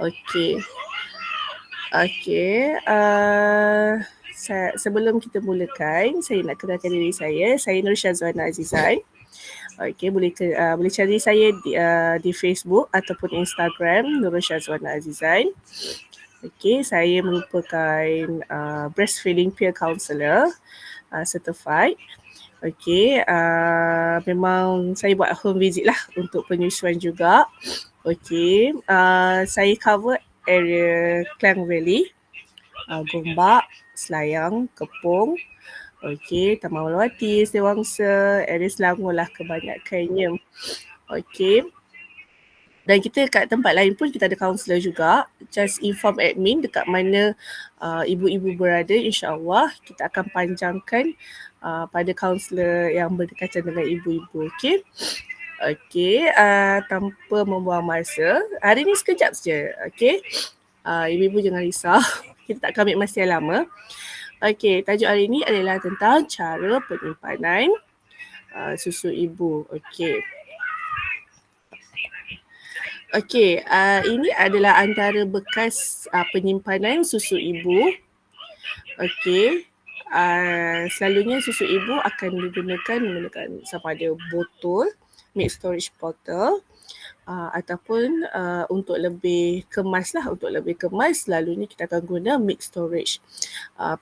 Okey. Okey. Sebelum kita mulakan, saya nak kenalkan diri saya. Saya Nur Syazwana Azizai. Okey, boleh cari saya di Facebook ataupun Instagram Nur Syazwana Azizai. Okey, saya merupakan breastfeeding peer counselor certified. Okey, memang saya buat home visit lah untuk penyusuan juga. Okey, saya cover area Klang Valley, Gombak, Selayang, Kepong, okey, Taman Melawati, Setiawangsa, area Selangor lah kebanyakannya. Okey. Dan kita kat tempat lain pun kita ada kaunselor juga. Just inform admin dekat mana ibu-ibu berada, insyaAllah kita akan panjangkan pada kaunselor yang berdekatan dengan ibu-ibu. Okey. Okey, tanpa membuang masa, hari ni sekejap saja. Okey. Ibu-ibu jangan risau. Kita tak ambil masa yang lama. Okey, tajuk hari ni adalah tentang cara penyimpanan susu ibu. Okey. Okey, ini adalah antara bekas penyimpanan susu ibu. Okey. Selalunya susu ibu akan digunakan menggunakan sama ada botol, milk storage bottle, ataupun untuk lebih kemas lah, selalunya kita akan guna milk storage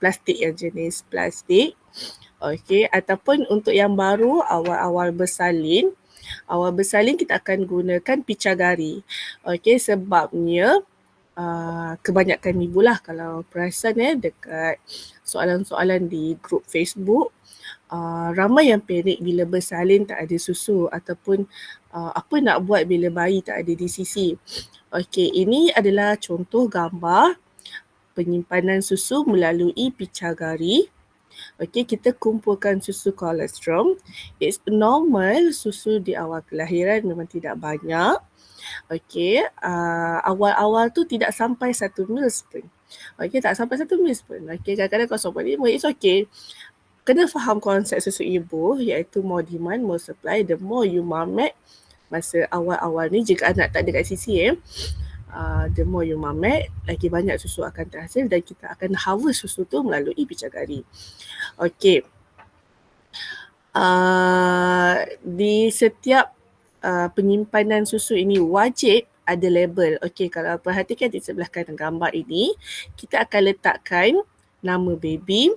plastik yang jenis plastik. Okey, ataupun untuk yang baru awal-awal bersalin kita akan gunakan picagari. Okey, sebabnya kebanyakan ibu lah kalau perasan dekat soalan-soalan di grup Facebook, ramai yang panik bila bersalin tak ada susu ataupun apa nak buat bila bayi tak ada di sisi. Okey, ini adalah contoh gambar penyimpanan susu melalui picagari. Okey, kita kumpulkan susu kolostrum. It's normal, susu di awal kelahiran memang tidak banyak. Okey, awal-awal tu tidak sampai 1 ml pun. Okey, tak sampai 1 ml pun. Okey, kadang-kadang 0.5, it's okay. Kena faham konsep susu ibu, iaitu more demand, more supply. The more you mamak masa awal-awal ni, jika anak tak ada kat sisi, the more you mamak, lagi banyak susu akan terhasil dan kita akan harvest susu tu melalui picagari. Okey. Di setiap penyimpanan susu ini wajib ada label. Okey, kalau perhatikan di sebelah kanan gambar ini, kita akan letakkan nama baby,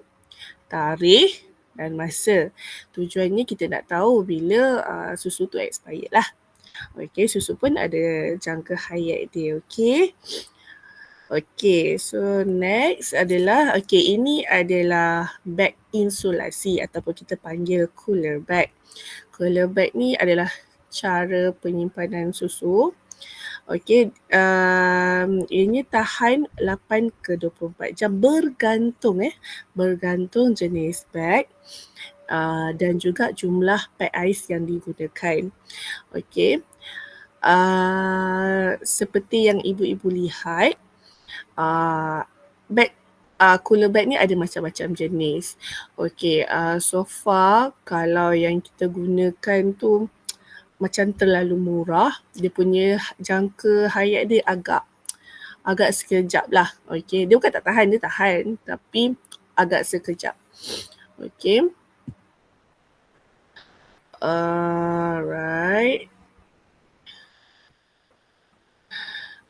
tarikh dan masa. Tujuannya kita nak tahu bila susu tu expired lah. Okey, susu pun ada jangka hayat dia. Okey. Okey, so next adalah, ini adalah beg insulasi ataupun kita panggil cooler bag. Cooler bag ni adalah cara penyimpanan susu. Okey, ini tahan 8 ke 24 jam bergantung jenis beg dan juga jumlah pack ais yang digunakan. Okey. Seperti yang ibu-ibu lihat, beg cooler bag ni ada macam-macam jenis. Okey, so far kalau yang kita gunakan tu macam terlalu murah, dia punya jangka hayat dia agak sekejap lah. Okey, dia bukan tak tahan, dia tahan tapi agak sekejap. Okey. Alright.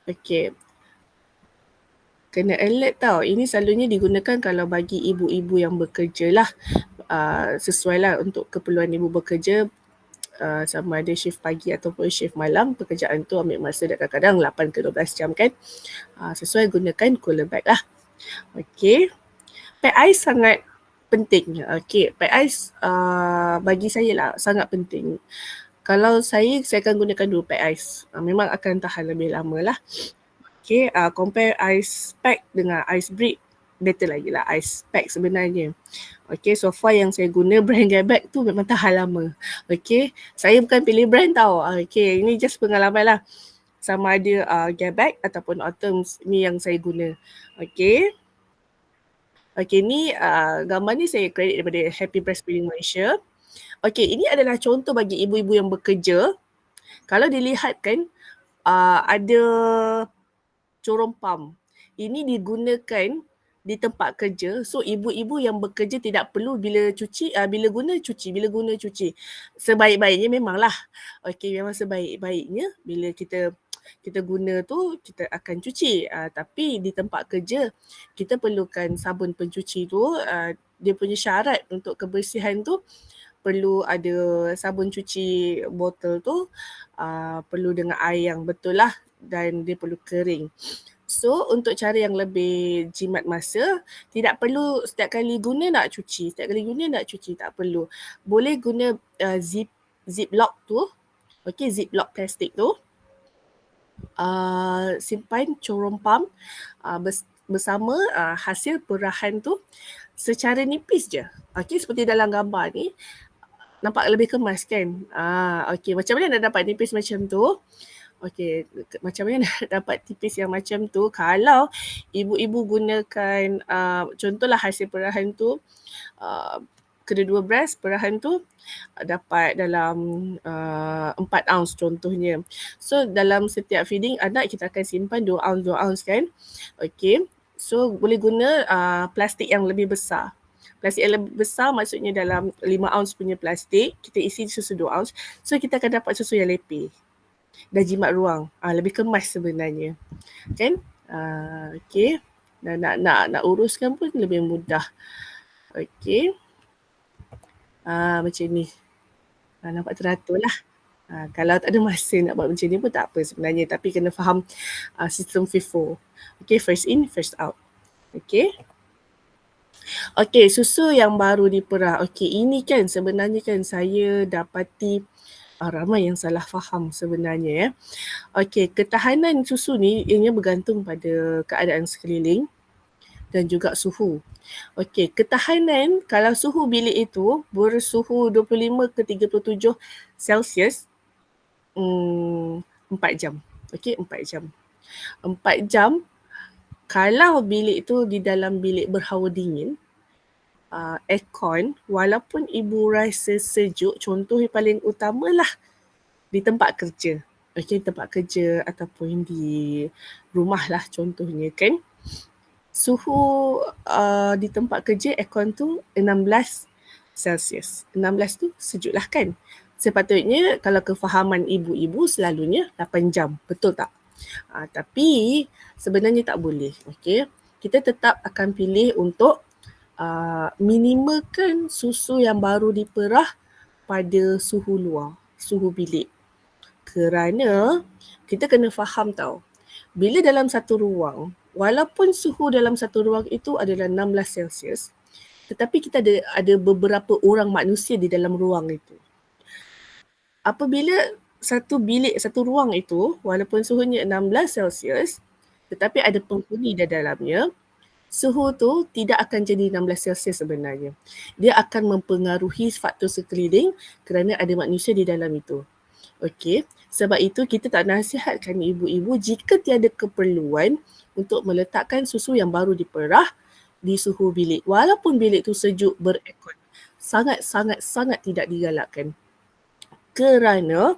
Okey. Kena alert tau. Ini selalunya digunakan kalau bagi ibu-ibu yang bekerja lah. Sesuai lah untuk keperluan ibu bekerja, sama ada shift pagi ataupun shift malam. Pekerjaan tu ambil masa kadang-kadang 8 ke 12 jam kan. Sesuai gunakan cooler bag lah. Okey. Pack ais sangat penting. Okey, pack ais bagi saya lah sangat penting. Kalau saya akan gunakan 2 pack ais. Memang akan tahan lebih lama lah. Okay, compare ice pack dengan ice brick, better lagi lah ice pack sebenarnya. Okay, so far yang saya guna brand Gabeck tu memang tahan lama. Okay, saya bukan pilih brand tau. Okay, ini just pengalaman lah. Sama ada Gabeck ataupun Autumns, ni yang saya guna. Okay. Okay, ni gambar ni saya credit daripada Happy Breastfeeding Malaysia. Okay, ini adalah contoh bagi ibu-ibu yang bekerja. Kalau dilihat kan, ada corong pam. Ini digunakan di tempat kerja. So ibu-ibu yang bekerja tidak perlu bila guna cuci. Sebaik-baiknya memanglah. Okey, memang sebaik-baiknya bila kita guna tu kita akan cuci. Tapi di tempat kerja kita perlukan sabun pencuci tu, dia punya syarat untuk kebersihan tu perlu ada sabun cuci botol tu, perlu dengan air yang betul lah dan dia perlu kering. So untuk cara yang lebih jimat masa, tidak perlu setiap kali guna nak cuci, tak perlu. Boleh guna ziplock tu, okey, ziplock plastik tu, simpan corong pam bersama hasil perahan tu secara nipis je. Okey, seperti dalam gambar ni, nampak lebih kemas kan? Okey, macam mana nak dapat nipis macam tu? Okey, macam mana nak dapat tipis yang macam tu? Kalau ibu-ibu gunakan, contohlah hasil perahan tu, kedua-dua beras perahan tu dapat dalam 4 ounce contohnya. So dalam setiap feeding anak kita akan simpan 2 ounce kan? Okey, so boleh guna plastik yang lebih besar. Plastik yang lebih besar maksudnya dalam 5 ounce punya plastik, kita isi susu 2 ounce. So kita akan dapat susu yang lepih dan jimat ruang. Lebih kemas sebenarnya. Kan? Okey. Dan nak uruskan pun lebih mudah. Okey. Macam ni. Nampak teratur lah. Kalau tak ada masa nak buat macam ni pun tak apa sebenarnya. Tapi kena faham sistem FIFO. Okay, first in, first out. Okay. Okay, susu yang baru diperah. Okay, ini kan sebenarnya kan saya dapati ramai yang salah faham sebenarnya ya. Okay, ketahanan susu ni ianya bergantung pada keadaan sekeliling dan juga suhu. Okey, ketahanan kalau suhu bilik itu bersuhu 25 ke 37 Celsius 4 jam. Okey, 4 jam. 4 jam kalau bilik itu di dalam bilik berhawa dingin, aircon, walaupun ibu rasa sejuk, contoh yang paling utamalah di tempat kerja. Okey, tempat kerja ataupun di rumah lah contohnya kan. Suhu di tempat kerja aircon tu 16 Celsius. 16 tu sejuk lah kan. Sepatutnya kalau kefahaman ibu-ibu selalunya 8 jam. Betul tak? Tapi sebenarnya tak boleh. Okay? Kita tetap akan pilih untuk minimalkan susu yang baru diperah pada suhu luar, suhu bilik. Kerana kita kena faham tau, bila dalam satu ruang, walaupun suhu dalam satu ruang itu adalah 16 Celsius, tetapi kita ada beberapa orang manusia di dalam ruang itu. Apabila satu bilik, satu ruang itu, walaupun suhunya 16 Celsius, tetapi ada penghuni di dalamnya, suhu tu tidak akan jadi 16 Celsius sebenarnya. Dia akan mempengaruhi faktor sekeliling kerana ada manusia di dalam itu. Okey, sebab itu kita tak nasihatkan ibu-ibu jika tiada keperluan untuk meletakkan susu yang baru diperah di suhu bilik. Walaupun bilik tu sejuk beraircon, sangat tidak digalakkan. Kerana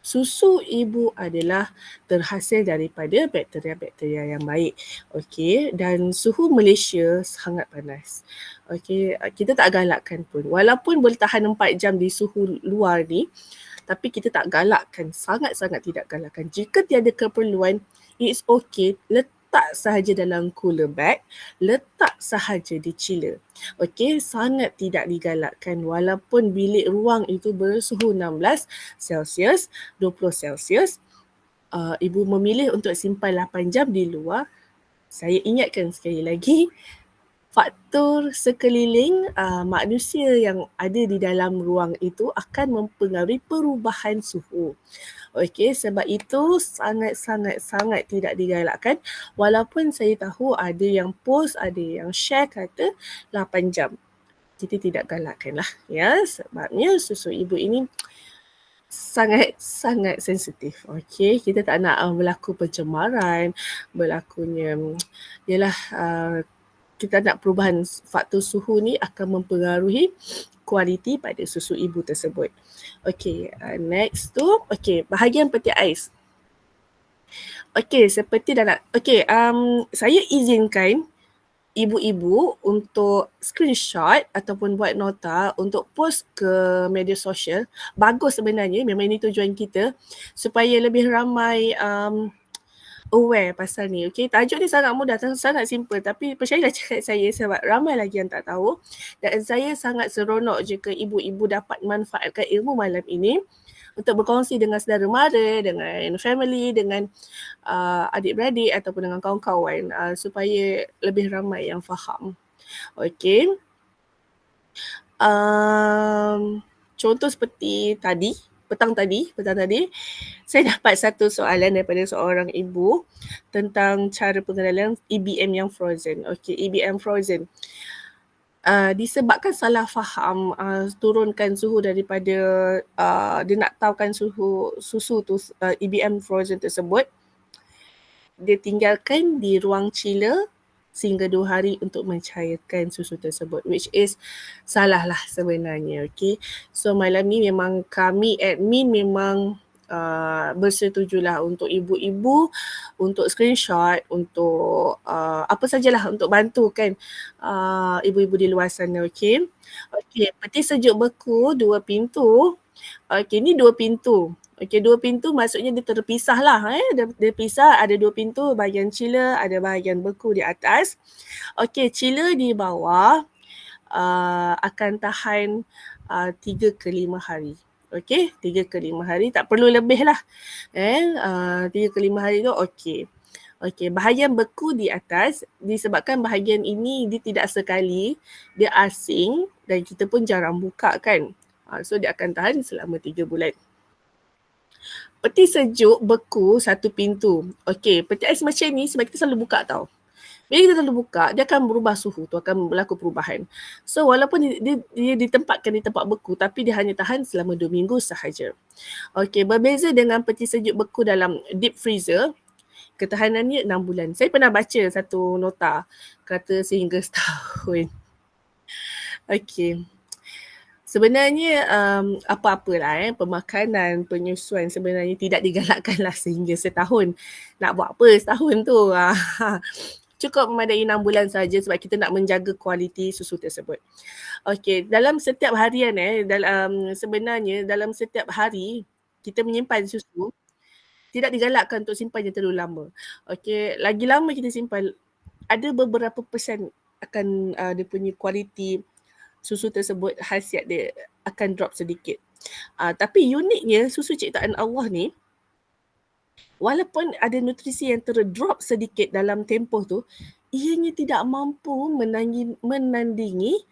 susu ibu adalah terhasil daripada bakteria-bakteria yang baik. Okey, dan suhu Malaysia sangat panas. Okey, kita tak galakkan pun. Walaupun boleh tahan 4 jam di suhu luar ni, tapi kita tak galakkan, sangat tidak galakkan. Jika tiada keperluan, it's okay, letak sahaja dalam cooler bag, letak sahaja di chiller. Okey, sangat tidak digalakkan walaupun bilik ruang itu bersuhu 16 Celsius, 20 Celsius, ibu memilih untuk simpan 8 jam di luar. Saya ingatkan sekali lagi, faktor sekeliling manusia yang ada di dalam ruang itu akan mempengaruhi perubahan suhu. Okey, sebab itu sangat tidak digalakkan. Walaupun saya tahu ada yang post, ada yang share kata 8 jam. Kita tidak galakkan lah ya, sebabnya susu ibu ini sangat sensitif. Okey, kita tak nak berlaku pencemaran, berlakunya ialah kita nak perubahan faktor suhu ni akan mempengaruhi kualiti pada susu ibu tersebut. Okey, next tu, okey, bahagian peti ais. Okey, seperti dalam saya izinkan ibu-ibu untuk screenshot ataupun buat nota untuk post ke media sosial. Bagus sebenarnya, memang ini tujuan kita supaya lebih ramai aware pasal ni. Okay, tajuk ni sangat mudah, sangat simple, tapi percayalah cakap saya sebab ramai lagi yang tak tahu. Dan saya sangat seronok jika ibu-ibu dapat manfaatkan ilmu malam ini untuk berkongsi dengan saudara mara, dengan family, dengan adik-beradik ataupun dengan kawan-kawan supaya lebih ramai yang faham. Okay. Contoh seperti petang tadi, saya dapat satu soalan daripada seorang ibu tentang cara pengenalan EBM yang frozen. Okay, EBM frozen. Disebabkan salah faham turunkan suhu daripada dia nak tahukan susu tu EBM frozen tersebut, dia tinggalkan di ruang chiller sehingga 2 hari untuk mencairkan susu tersebut, which is salah lah sebenarnya. Okay, so malam ni memang kami admin memang bersetujulah untuk ibu-ibu untuk screenshot, untuk apa sajalah untuk bantu kan ibu-ibu di luar sana. Okay, peti sejuk beku 2 pintu. Okay, ni 2 pintu. Okay, 2 pintu maksudnya dia terpisah lah. Dia pisah, ada 2 pintu, bahagian chiller, ada bahagian beku di atas. Okay, chiller di bawah akan tahan 3 ke 5 hari. Okay, 3 ke 5 hari, tak perlu lebih lah. 3 ke 5 hari tu okay. Okay, bahagian beku di atas, disebabkan bahagian ini dia tidak sekali, dia asing dan kita pun jarang buka kan. So dia akan tahan selama 3 bulan. Peti sejuk beku 1 pintu. Okey, peti ais macam ni sebab kita selalu buka tau. Bila kita selalu buka, dia akan berubah suhu tu, akan berlaku perubahan. So walaupun dia ditempatkan di tempat beku tapi dia hanya tahan selama 2 minggu sahaja. Okey, berbeza dengan peti sejuk beku dalam deep freezer, ketahanannya 6 bulan. Saya pernah baca satu nota kata sehingga setahun. Okey. Sebenarnya apa-apalah pemakanan, penyusuan sebenarnya tidak digalakkanlah sehingga setahun. Nak buat apa setahun tu? Cukup memadai 6 bulan saja sebab kita nak menjaga kualiti susu tersebut. Okey, dalam setiap harian sebenarnya dalam setiap hari kita menyimpan susu, tidak digalakkan untuk simpan yang terlalu lama. Okey, lagi lama kita simpan, ada beberapa persen akan dia punya kualiti susu tersebut, khasiat dia akan drop sedikit. Tapi uniknya susu ciptaan Allah ni, walaupun ada nutrisi yang terdrop sedikit dalam tempoh tu, ianya tidak mampu menandingi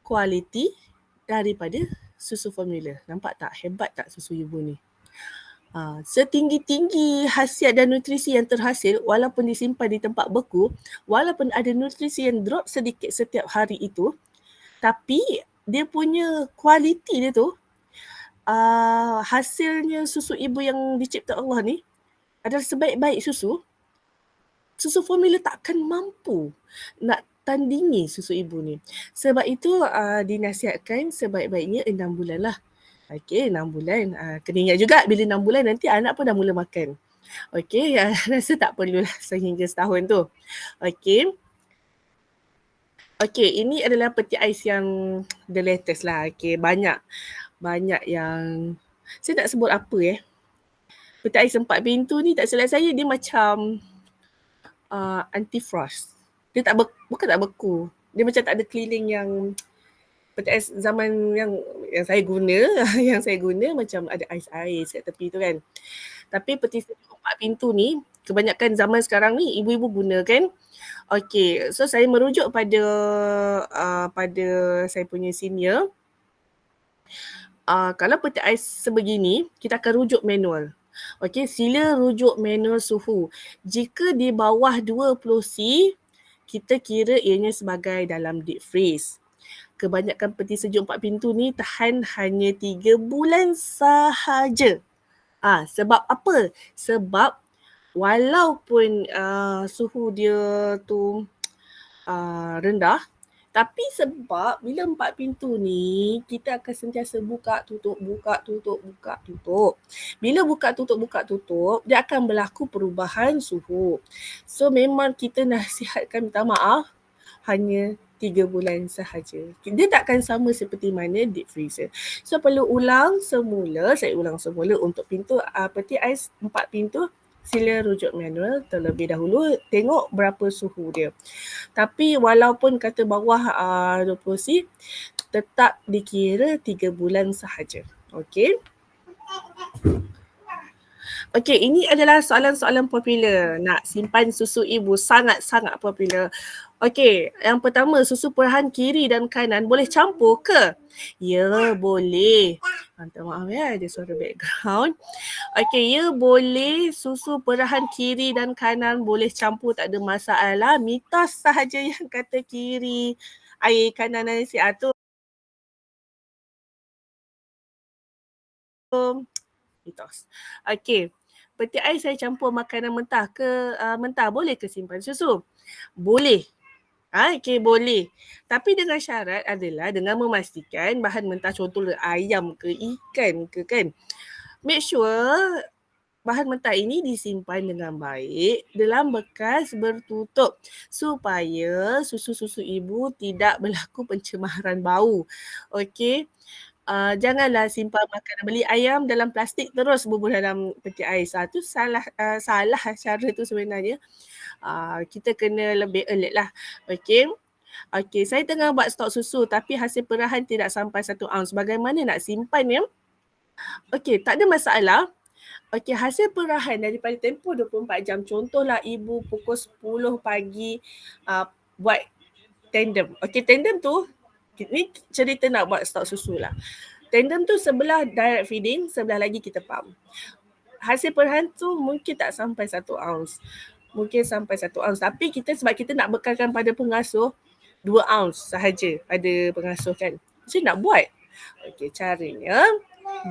kualiti daripada susu formula. Nampak tak? Hebat tak susu ibu ni? Setinggi-tinggi khasiat dan nutrisi yang terhasil walaupun disimpan di tempat beku, walaupun ada nutrisi yang drop sedikit setiap hari itu, tapi dia punya kualiti dia tu, hasilnya susu ibu yang dicipta Allah ni adalah sebaik-baik susu formula takkan mampu nak tandingi susu ibu ni. Sebab itu dinasihatkan sebaik-baiknya 6 bulan lah. Okey, 6 bulan. Kena ingat juga bila 6 bulan nanti anak pun dah mula makan. Okey, rasa tak perlulah sehingga setahun tu. Okey. Okey, ini adalah peti ais yang the latest lah. Okey, banyak yang saya nak sebut apa Peti ais 4 pintu ni tak silap saya dia macam anti-frost. Dia bukan tak beku. Dia macam tak ada keliling yang peti ais zaman yang saya guna, yang saya guna macam ada ais-ais kat tepi tu kan. Tapi peti sejuk 4 pintu ni kebanyakan zaman sekarang ni ibu-ibu guna kan. Okey, so saya merujuk pada saya punya senior. Kalau peti ais sebegini, kita akan rujuk manual. Okey, sila rujuk manual suhu. Jika di bawah 20C, kita kira ianya sebagai dalam deep freeze. Kebanyakan peti sejuk 4 pintu ni tahan hanya 3 bulan sahaja. Sebab apa? Sebab walaupun suhu dia tu rendah, Tapi sebab bila 4 pintu ni, kita akan sentiasa buka, tutup, buka, tutup, buka, tutup. Bila buka, tutup, dia akan berlaku perubahan suhu. So memang kita nasihatkan minta maaf hanya 3 bulan sahaja. Dia takkan sama seperti mana deep freezer. So perlu saya ulang semula untuk pintu peti ais 4 pintu, sila rujuk manual terlebih dahulu, tengok berapa suhu dia. Tapi walaupun kata bawah 20°C, tetap dikira 3 bulan sahaja. Okey. Okey, ini adalah soalan-soalan popular. Nak simpan susu ibu sangat-sangat popular. Okey, yang pertama, susu perahan kiri dan kanan boleh campur ke? Ya, boleh. Minta maaf ya, ada suara background. Okey, ya boleh. Susu perahan kiri dan kanan boleh campur, tak ada masalah. Mitos sahaja yang kata kiri air kanan dan si tu. Mitos. Okey. Peti ais saya campur makanan mentah ke mentah, boleh ke simpan susu? Boleh. Okey, boleh. Tapi dengan syarat adalah dengan memastikan bahan mentah, contohnya ayam ke ikan ke kan. Make sure bahan mentah ini disimpan dengan baik dalam bekas bertutup supaya susu-susu ibu tidak berlaku pencemaran bau. Okey. Janganlah simpan makanan, beli ayam dalam plastik terus bubur dalam peti ais. Tu salah cara tu sebenarnya. Kita kena lebih alert lah. Okey. Okey, saya tengah buat stok susu tapi hasil perahan tidak sampai 1 ounce. Bagaimana nak simpan ya? Okey, tak ada masalah. Okey, hasil perahan daripada tempoh 24 jam. Contohlah ibu pukul 10 pagi buat tandem. Okey, tandem tu, ni cerita nak buat stok susu lah. Tandem tu sebelah direct feeding, sebelah lagi kita pump. Hasil perahan tu mungkin tak sampai 1 ounce. Mungkin sampai 1 ounce. Tapi sebab kita nak bekalkan pada pengasuh, 2 ounce sahaja pada pengasuh kan. Macam nak buat? Okey, caranya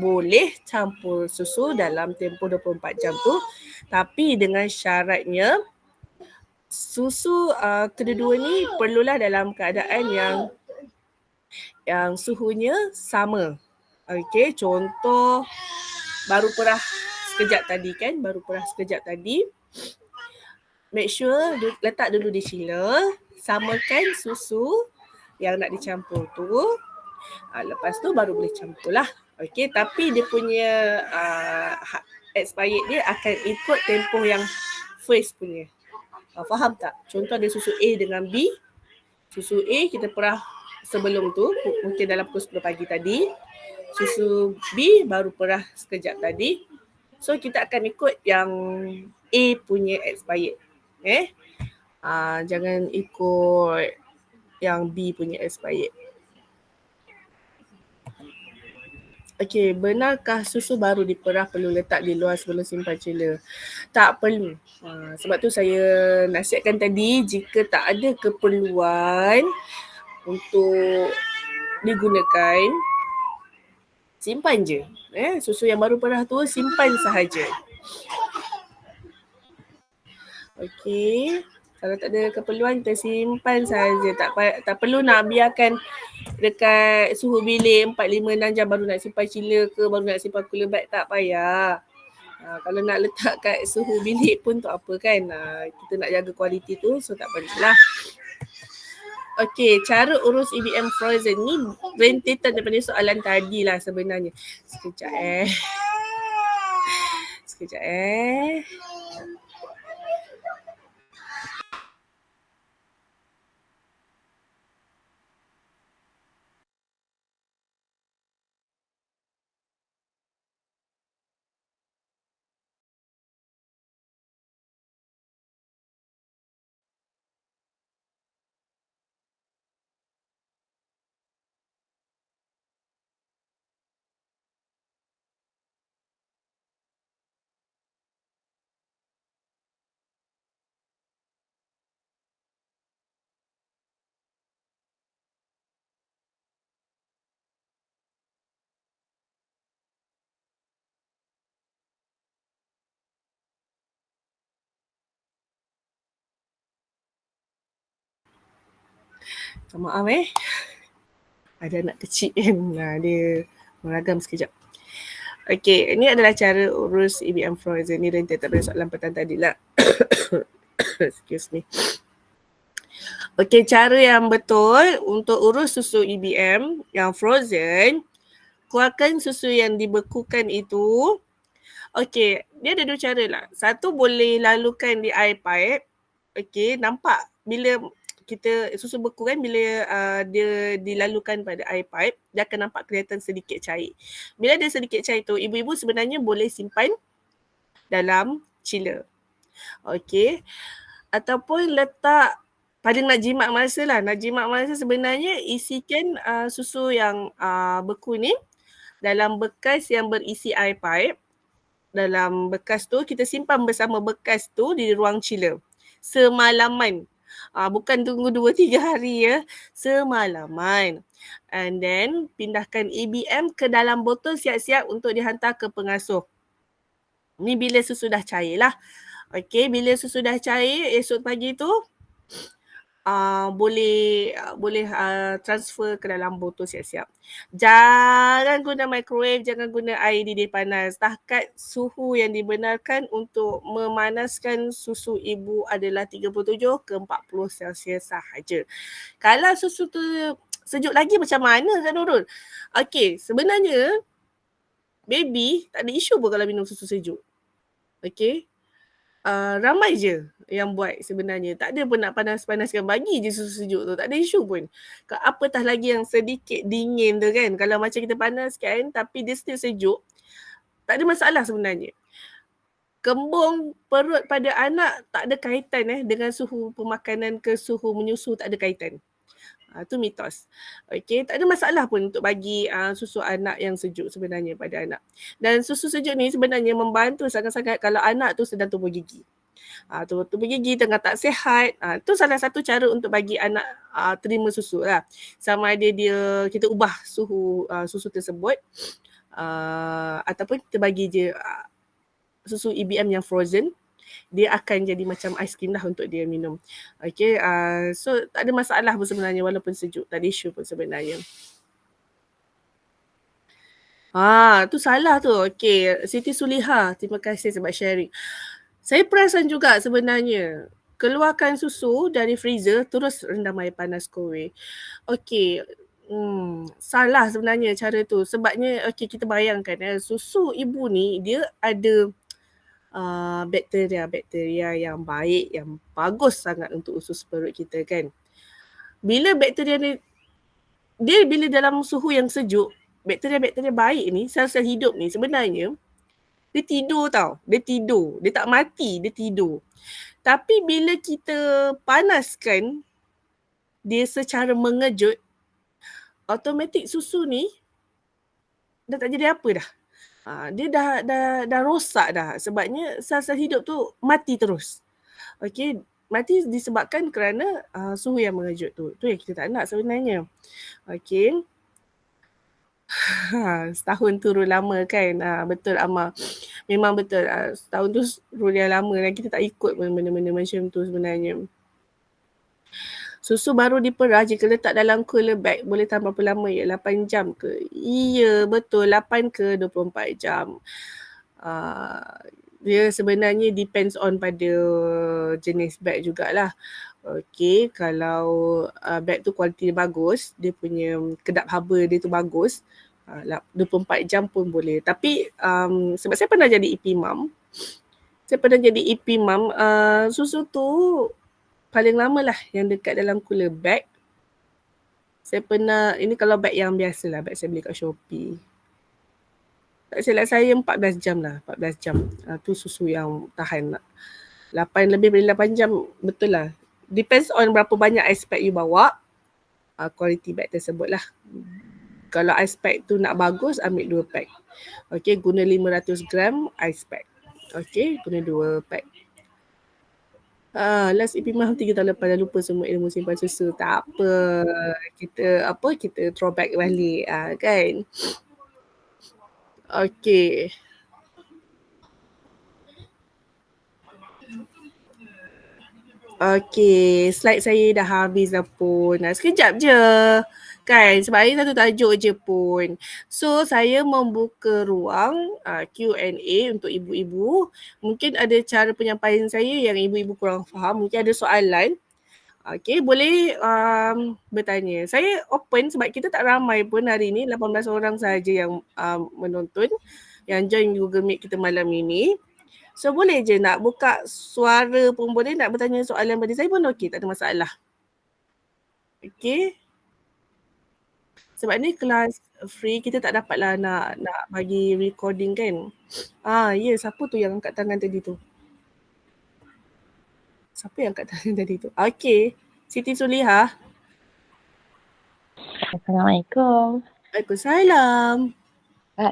boleh campur susu dalam tempoh 24 jam tu, tapi dengan syaratnya susu kedua-dua ni perlulah dalam keadaan yang suhunya sama. Okey, contoh baru perah sekejap tadi. Make sure letak dulu di chiller, samakan susu yang nak dicampur tu. Lepas tu baru boleh campur lah. Okey, tapi dia punya expired dia akan ikut tempoh yang first punya. Faham tak? Contoh ada susu A dengan B. Susu A kita perah sebelum tu, mungkin dalam pukul 10 pagi tadi. Susu B baru perah sekejap tadi. So kita akan ikut yang A punya expired. Jangan ikut yang B punya expired. Okey, benarkah susu baru diperah perlu letak di luar sebelum simpan chiller? Tak perlu. Sebab tu saya nasihatkan tadi, jika tak ada keperluan untuk digunakan, simpan je. Susu yang baru perah tu simpan sahaja. Okey. Kalau tak ada keperluan, kita simpan saja. Tak perlu nak biarkan dekat suhu bilik 4, 5, 6 jam baru nak simpan chiller ke, baru nak simpan cooler bag, tak payah. Kalau nak letak kat suhu bilik pun tak apa kan. Kita nak jaga kualiti tu, so tak perlulah. Okey, cara urus EBM frozen ni rentetan daripada soalan tadi lah sebenarnya. Sekejap. Maaf ada anak kecil kan, dia meragam sekejap. Okey, ini adalah cara urus EBM frozen. Ni rentet daripada soalan petang tadi lah. Excuse me. Okey, cara yang betul untuk urus susu EBM yang frozen, keluarkan susu yang dibekukan itu. Okey, dia ada dua cara lah. Satu, boleh lalukan di air pipe. Okey, nampak bila kita susu beku kan, bila dia dilalukan pada air pipe, dia akan nampak kelihatan sedikit cair. Bila ada sedikit cair tu, ibu-ibu sebenarnya boleh simpan dalam chiller. Okey. Ataupun letak, paling nak jimat masa lah. Nak jimat masa sebenarnya isikan susu yang beku ni dalam bekas yang berisi air pipe. Dalam bekas tu, kita simpan bersama bekas tu di ruang chiller semalaman. Bukan tunggu 2-3 hari ya, semalaman. And then pindahkan EBM ke dalam botol siap-siap untuk dihantar ke pengasuh. Ni bila susu dah cair lah. Okey, bila susu dah cair, esok pagi tu boleh transfer ke dalam botol siap-siap. Jangan guna microwave, jangan guna air didih panas. Takat suhu yang dibenarkan untuk memanaskan susu ibu adalah 37 ke 40 Celsius sahaja. Kalau susu tu sejuk lagi macam mana Kak Nurul? Okey, sebenarnya baby tak ada isu pun kalau minum susu sejuk. Okey. Ramai je yang buat sebenarnya. Tak ada pun nak panas-panaskan, bagi je susu sejuk tu. Tak ada isu pun. Apatah lagi yang sedikit dingin tu kan. Kalau macam kita panaskan tapi dia still sejuk, tak ada masalah sebenarnya. Kembung perut pada anak tak ada kaitan dengan suhu pemakanan ke suhu menyusu, tak ada kaitan. Tu mitos. Okey, tak ada masalah pun untuk bagi susu anak yang sejuk sebenarnya pada anak. Dan susu sejuk ni sebenarnya membantu sangat-sangat kalau anak tu sedang tumbuh gigi. Tumbuh gigi tengah tak sihat. Tu salah satu cara untuk bagi anak terima susu lah. Sama ada kita ubah suhu susu tersebut ataupun kita bagi je susu EBM yang frozen, dia akan jadi macam aiskrim lah untuk dia minum. Okay, so tak ada masalah pun sebenarnya walaupun sejuk. Tak ada isu pun sebenarnya. Tu salah tu. Okay, Siti Suliha, terima kasih sebab sharing. Saya perasan juga sebenarnya, keluarkan susu dari freezer, terus rendam air panas kowe. Okay, salah sebenarnya cara tu. Sebabnya, okay, kita bayangkan susu ibu ni, dia ada bakteria yang baik, yang bagus sangat untuk usus perut kita kan. Bila bakteria ni, dia bila dalam suhu yang sejuk, bakteria-bakteria baik ni, sel-sel hidup ni sebenarnya, dia tidur tau. Dia tidur. Dia tak mati, dia tidur. Tapi bila kita panaskan dia secara mengejut, automatik susu ni dah tak jadi apa dah. Dia dah rosak dah. Sebabnya sel-sel hidup tu mati terus. Okey, mati disebabkan kerana suhu yang mengejut tu. Tu yang kita tak nak sebenarnya. Okey. Setahun tu rule lama kan. Betul Amar. Memang betul. Setahun tu rule yang lama dan kita tak ikut pun benda-benda macam tu sebenarnya. Susu baru diperah jika letak dalam cooler bag boleh tahan berapa lama ya? 8 jam ke? Iya, betul. 8 ke 24 jam. Dia sebenarnya depends on pada jenis bag jugalah. Okay, kalau bag tu kualiti dia bagus, dia punya kedap haba dia tu bagus, 24 jam pun boleh. Tapi sebab saya pernah jadi EP mum, susu tu paling lama lah yang dekat dalam cooler bag. Saya pernah, ini kalau bag yang biasa lah, bag saya beli kat Shopee. Tak silap saya 14 jam lah, 14 jam. Tu susu yang tahan lah. 8 lebih dari 8 jam, betul lah. Depends on berapa banyak ice pack you bawa, quality bag tersebut lah. Kalau ice pack tu nak bagus, ambil 2 pack. Okay, guna 500 gram ice pack. Okay, guna 2 pack. Last EP Maham 3 tahun lepas dah lupa semua ilmu simpan susu. Tak apa. Kita throwback balik kan. Okay. Okey, slide saya dah habis dah pun. Sekejap je. Kan, sebab ini satu tajuk je pun. So, saya membuka ruang Q&A untuk ibu-ibu. Mungkin ada cara penyampaian saya yang ibu-ibu kurang faham. Mungkin ada soalan. Okey, boleh bertanya. Saya open sebab kita tak ramai pun hari ni. 18 orang sahaja yang menonton. Yang join Google Meet kita malam ini. So boleh je nak buka suara pun boleh, nak bertanya soalan pada saya pun okey, tak ada masalah. Okey. Sebab ni kelas free, kita tak dapatlah nak bagi recording kan. Ya, siapa tu yang angkat tangan tadi tu? Siapa yang angkat tangan tadi tu? Okey, Siti Sulihah. Assalamualaikum. Waalaikumsalam.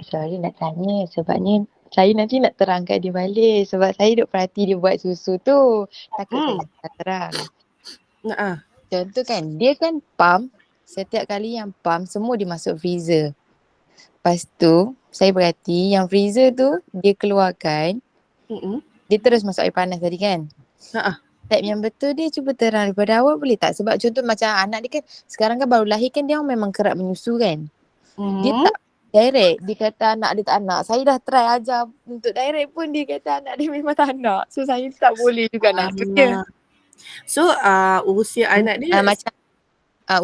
Sorry nak tanya sebabnya saya nanti nak terangkan dia balik sebab saya duk perhati dia buat susu tu. Takut saya nak terang. Contoh kan, dia kan pump, setiap kali yang pump semua dia masuk freezer. Lepas tu, saya perhati yang freezer tu dia keluarkan, dia terus masuk air panas tadi kan. Step yang betul dia cuba terang daripada awal boleh tak? Sebab contoh macam anak dia kan, sekarang kan baru lahir kan dia memang kerap menyusu kan. Dia tak direct, dia kata anak dia tak nak. Saya dah try ajar untuk direct pun dia kata anak dia memang tak nak. So saya tak boleh juga nak dia. So usia anak dia macam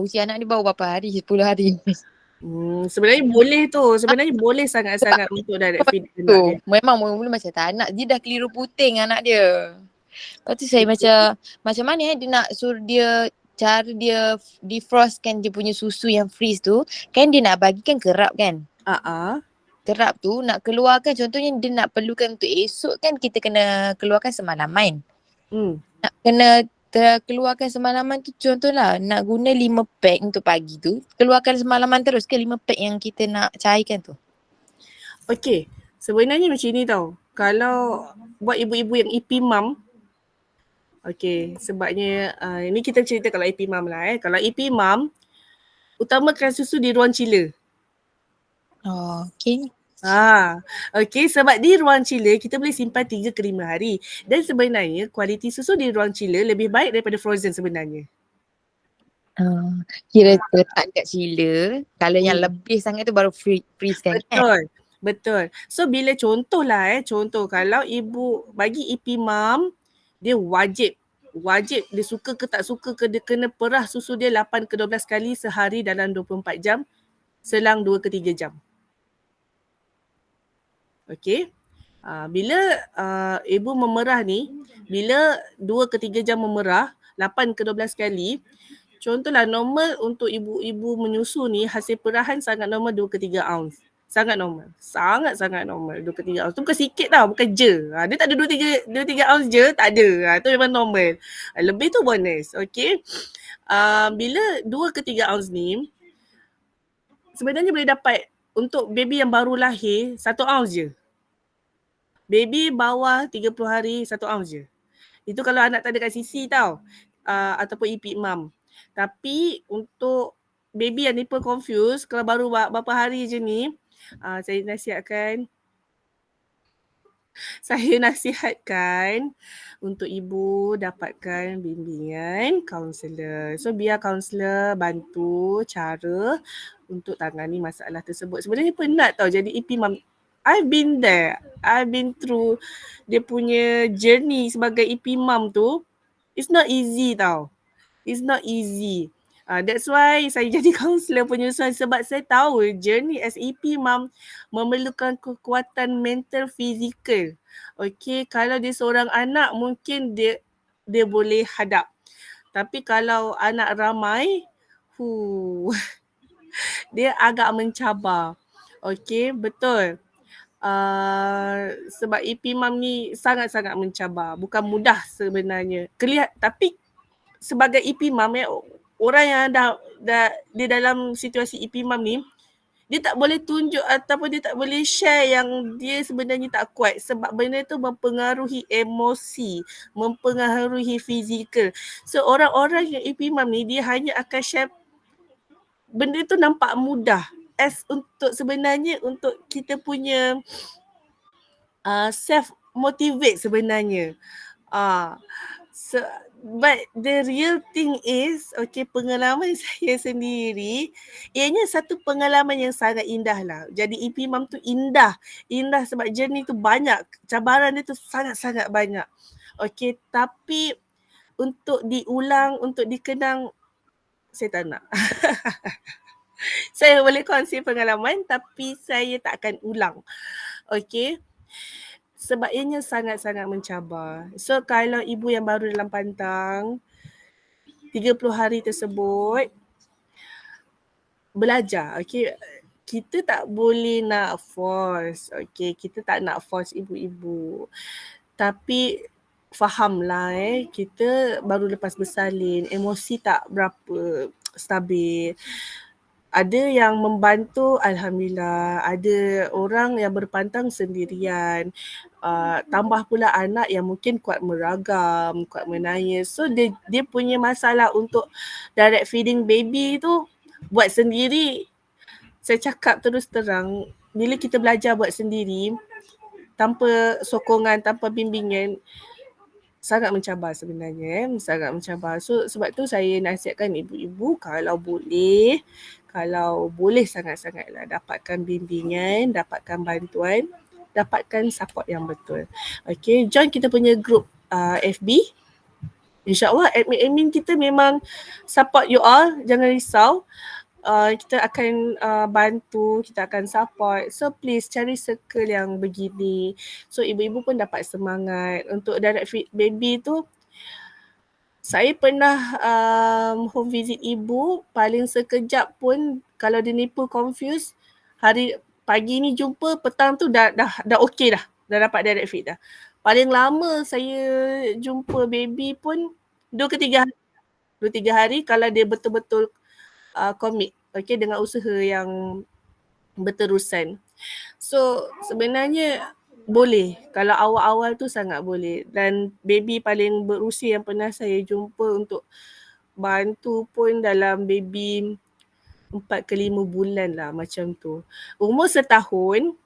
usia anak dia baru berapa hari? 10 hari. Sebenarnya boleh tu. Sebenarnya boleh sangat-sangat untuk direct feed anak dia. Memang mula-mula macam tak nak. Dia dah keliru puting anak dia. Lepas tu saya macam mana dia nak suruh dia, cara dia defrostkan dia punya susu yang freeze tu, kan dia nak bagikan kerap kan. Kerap tu nak keluarkan, contohnya dia nak perlukan untuk esok kan kita kena keluarkan semalaman. Nak kena keluarkan semalaman tu contohlah nak guna 5 pack untuk pagi tu, keluarkan semalaman terus ke 5 pack yang kita nak cairkan tu? Okey, sebenarnya macam ni tau. Kalau buat ibu-ibu yang EP mum, okey, sebabnya ini kita cerita kalau EP mum lah Kalau EP mum, utamakan susu di ruang chiller. Okey. Okey, sebab di ruang chiller kita boleh simpan 3 ke 5 hari. Dan sebenarnya kualiti susu di ruang chiller lebih baik daripada frozen sebenarnya. Kira letak dekat chiller, kalau yang lebih sangat tu baru freeze kan. Betul. So bila contoh kalau ibu bagi EP mum, dia wajib dia suka ke tak suka ke dia kena perah susu dia 8 ke 12 kali sehari dalam 24 jam selang 2 ke 3 jam. Okey. Bila ibu memerah ni, bila 2 ke 3 jam memerah 8 ke 12 kali, contohlah normal untuk ibu-ibu menyusu ni hasil perahan sangat normal 2 ke 3 ounce. Sangat normal. Sangat-sangat normal 2 ke 3 ounce. Tu bukan sikit tau, bukan je. Dia tak ada 2-3 ounce je, tak ada. Tu memang normal. Lebih tu bonus. Okay. Bila 2 ke 3 ounce ni, sebenarnya boleh dapat untuk baby yang baru lahir 1 ounce je. Baby bawah 30 hari 1 ounce je. Itu kalau anak tak ada kat sisi tau. Ataupun EP mum. Tapi untuk baby yang nipple confused, kalau baru berapa hari je ni, saya nasihatkan untuk ibu dapatkan bimbingan kaunselor. So biar kaunselor bantu cara untuk tangani masalah tersebut. Sebenarnya penat tau jadi EP mum. I've been there. I've been through dia punya journey sebagai EP mum tu. It's not easy tau. It's not easy. That's why saya jadi kaunselor penyusuan sebab saya tahu journey as EP mum memerlukan kekuatan mental fizikal. Okay, kalau dia seorang anak mungkin dia boleh hadap. Tapi kalau anak ramai, dia agak mencabar. Okay, betul. Sebab EP mum ni sangat-sangat mencabar. Bukan mudah sebenarnya. Tapi sebagai EP mum orang yang dah dia dalam situasi EP mum ni, dia tak boleh tunjuk ataupun dia tak boleh share yang dia sebenarnya tak kuat sebab benda tu mempengaruhi emosi, mempengaruhi fizikal. So orang-orang yang EP mum ni dia hanya akan share benda tu nampak mudah untuk sebenarnya untuk kita punya self motivate sebenarnya. But the real thing is, okay, pengalaman saya sendiri, ianya satu pengalaman yang sangat indah lah. Jadi EP Mom tu indah. Indah sebab journey tu banyak. Cabaran dia tu sangat-sangat banyak. Okay, tapi untuk diulang, untuk dikenang, saya tak nak. Saya boleh kongsi pengalaman tapi saya tak akan ulang. Okay. Sebab ianya sangat-sangat mencabar. So kalau ibu yang baru dalam pantang, 30 hari tersebut belajar. Okay. Kita tak boleh nak force. Okay. Kita tak nak force ibu-ibu. Tapi fahamlah kita baru lepas bersalin, emosi tak berapa stabil. Ada yang membantu, Alhamdulillah. Ada orang yang berpantang sendirian. Tambah pula anak yang mungkin kuat meragam, kuat menangis. So dia punya masalah untuk direct feeding baby tu buat sendiri. Saya cakap terus terang, bila kita belajar buat sendiri, tanpa sokongan, tanpa bimbingan, sangat mencabar sebenarnya. Sangat mencabar. So sebab tu saya nasihatkan ibu-ibu kalau boleh sangat-sangatlah dapatkan bimbingan, dapatkan bantuan, dapatkan support yang betul. Okay, join kita punya group FB. InsyaAllah admin-admin kita memang support you all. Jangan risau. Kita akan bantu, kita akan support. So please cari circle yang begini. So ibu-ibu pun dapat semangat. Untuk direct feed baby tu, saya pernah home visit ibu, paling sekejap pun kalau dia nipple confused, hari pagi ni jumpa, petang tu dah okey dah. Dah dapat direct feed dah. Paling lama saya jumpa baby pun 2 ke 3 hari. 2-3 hari kalau dia betul-betul commit, okay, dengan usaha yang berterusan. So sebenarnya boleh. Kalau awal-awal tu sangat boleh. Dan baby paling berusia yang pernah saya jumpa untuk bantu pun dalam baby 4 ke 5 bulan lah macam tu. Umur setahun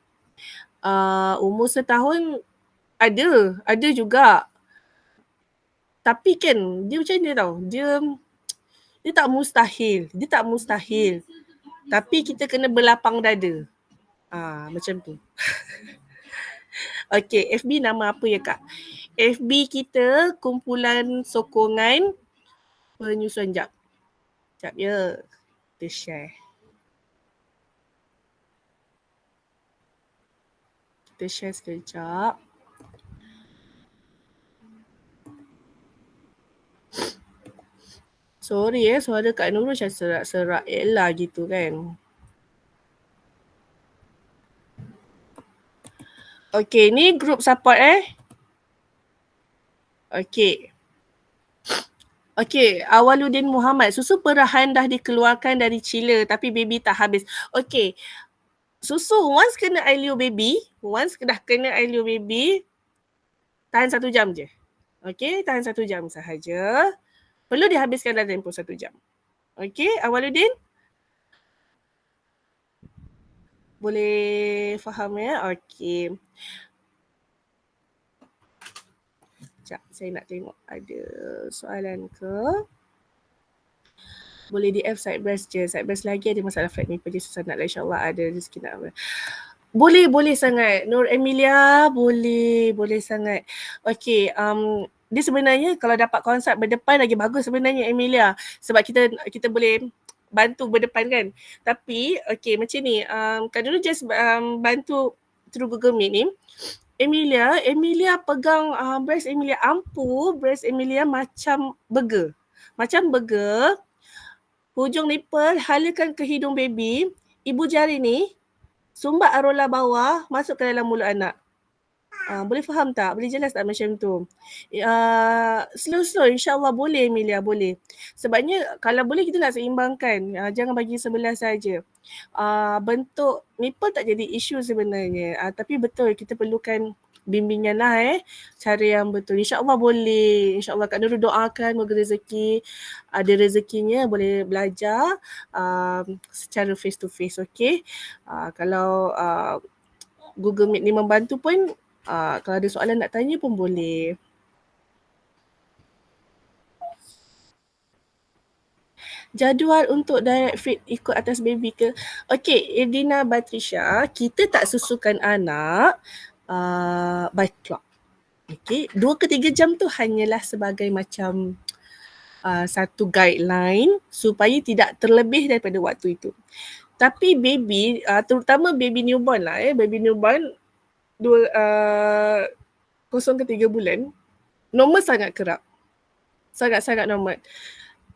ada juga. Tapi kan dia macam ni tau. Dia tak mustahil. Tapi kita kena berlapang dada. Macam tu. Okay, FB nama apa ya Kak? FB kita kumpulan sokongan penyusuan. Sekejap ya. Kita share. Kita share sekejap. Sorry suara Kak Nurul macam serak-serak lah gitu kan. Okay, ni group support Okay. Okay, Awaluddin Muhammad. Susu perahan dah dikeluarkan dari chiller tapi baby tak habis. Okay, susu once kena ailio baby, tahan 1 jam je. Okay, tahan 1 jam sahaja. Perlu dihabiskan dalam tempoh 1 jam. Okay, Awaluddin? Boleh faham ya? Okay. Sekejap, saya nak tengok ada soalan ke? Boleh DM side breast je. Side breast lagi ada masalah flat nipple je, susah nak lah. InsyaAllah ada rezeki nak. Boleh sangat. Nur Emilia, boleh sangat. Okay, dia sebenarnya kalau dapat konsult berdepan lagi bagus sebenarnya Emilia. Sebab kita boleh bantu berdepan kan. Tapi, okay macam ni. Kak dulu just bantu through Google Meet ni. Emilia pegang breast Emilia ampu. Breast Emilia macam burger. Hujung nipple halakan ke hidung baby. Ibu jari ni sumbat arola bawah masuk ke dalam mulut anak. Boleh faham tak? Boleh jelas tak macam tu? Slow insyaAllah boleh Emilia, boleh. Sebabnya kalau boleh kita nak seimbangkan. Jangan bagi sebelah saja. Bentuk nipple tak jadi isu sebenarnya. Tapi betul kita perlukan bimbingan lah cara yang betul. InsyaAllah boleh. InsyaAllah Kak Nurul doakan moga rezeki, ada rezekinya boleh belajar secara face to face. Okay. Kalau Google Meet ni membantu pun, kalau ada soalan nak tanya pun boleh. Jadual untuk direct feed ikut atas baby ke? Okey, Edina Batrisha, kita tak susukan anak by clock. Okey, 2 ke 3 jam tu hanyalah sebagai macam satu guideline supaya tidak terlebih daripada waktu itu. Tapi baby, terutama baby newborn lah, baby newborn 0 ke 3 bulan, normal sangat kerap. Sangat-sangat normal.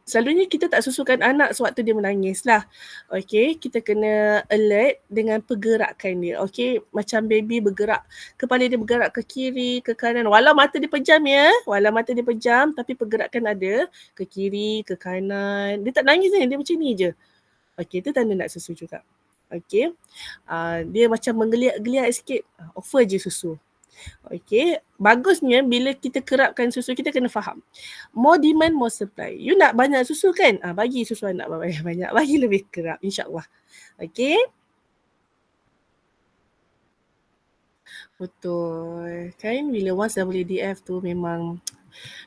Selalunya kita tak susukan anak sewaktu dia menangis lah. Okay, kita kena alert dengan pergerakan dia. Okay, macam baby bergerak, kepala dia bergerak ke kiri, ke kanan. Walau mata dia pejam walau mata dia pejam, tapi pergerakan ada ke kiri, ke kanan. Dia tak nangis ni, dia macam ni je. Okay, tu tanda nak susu juga. Okay, dia macam menggeliat-geliat sikit, offer je susu. Okay, bagusnya bila kita kerapkan susu, kita kena faham. More demand, more supply. You nak banyak susu kan? Bagi susu anak banyak-banyak. Bagi lebih kerap, insyaAllah. Okay? Betul. Kan bila once WDF tu memang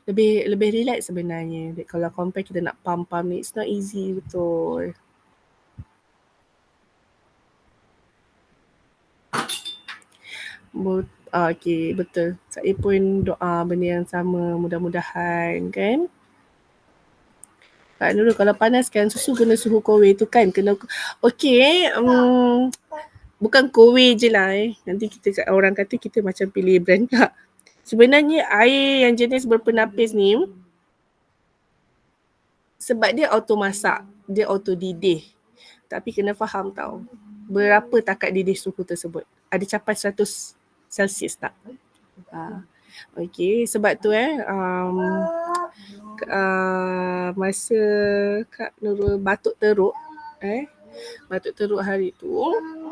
lebih relax sebenarnya. Kalau compare kita nak pump ni, it's not easy, betul. Okay, betul. Saya pun doa benda yang sama, mudah-mudahan kan. Kak Nurul, kalau panaskan susu kena suhu kowe tu kan. Kena, okay, bukan kowe je lah Nanti orang kata kita macam pilih brand tak. Sebenarnya air yang jenis berpenapis ni, sebab dia auto masak, dia auto didih. Tapi kena faham tau, berapa takat didih suhu tersebut. Ada capai 100 Celsius tak? Okay, sebab tu masa Kak Nurul batuk teruk hari tu,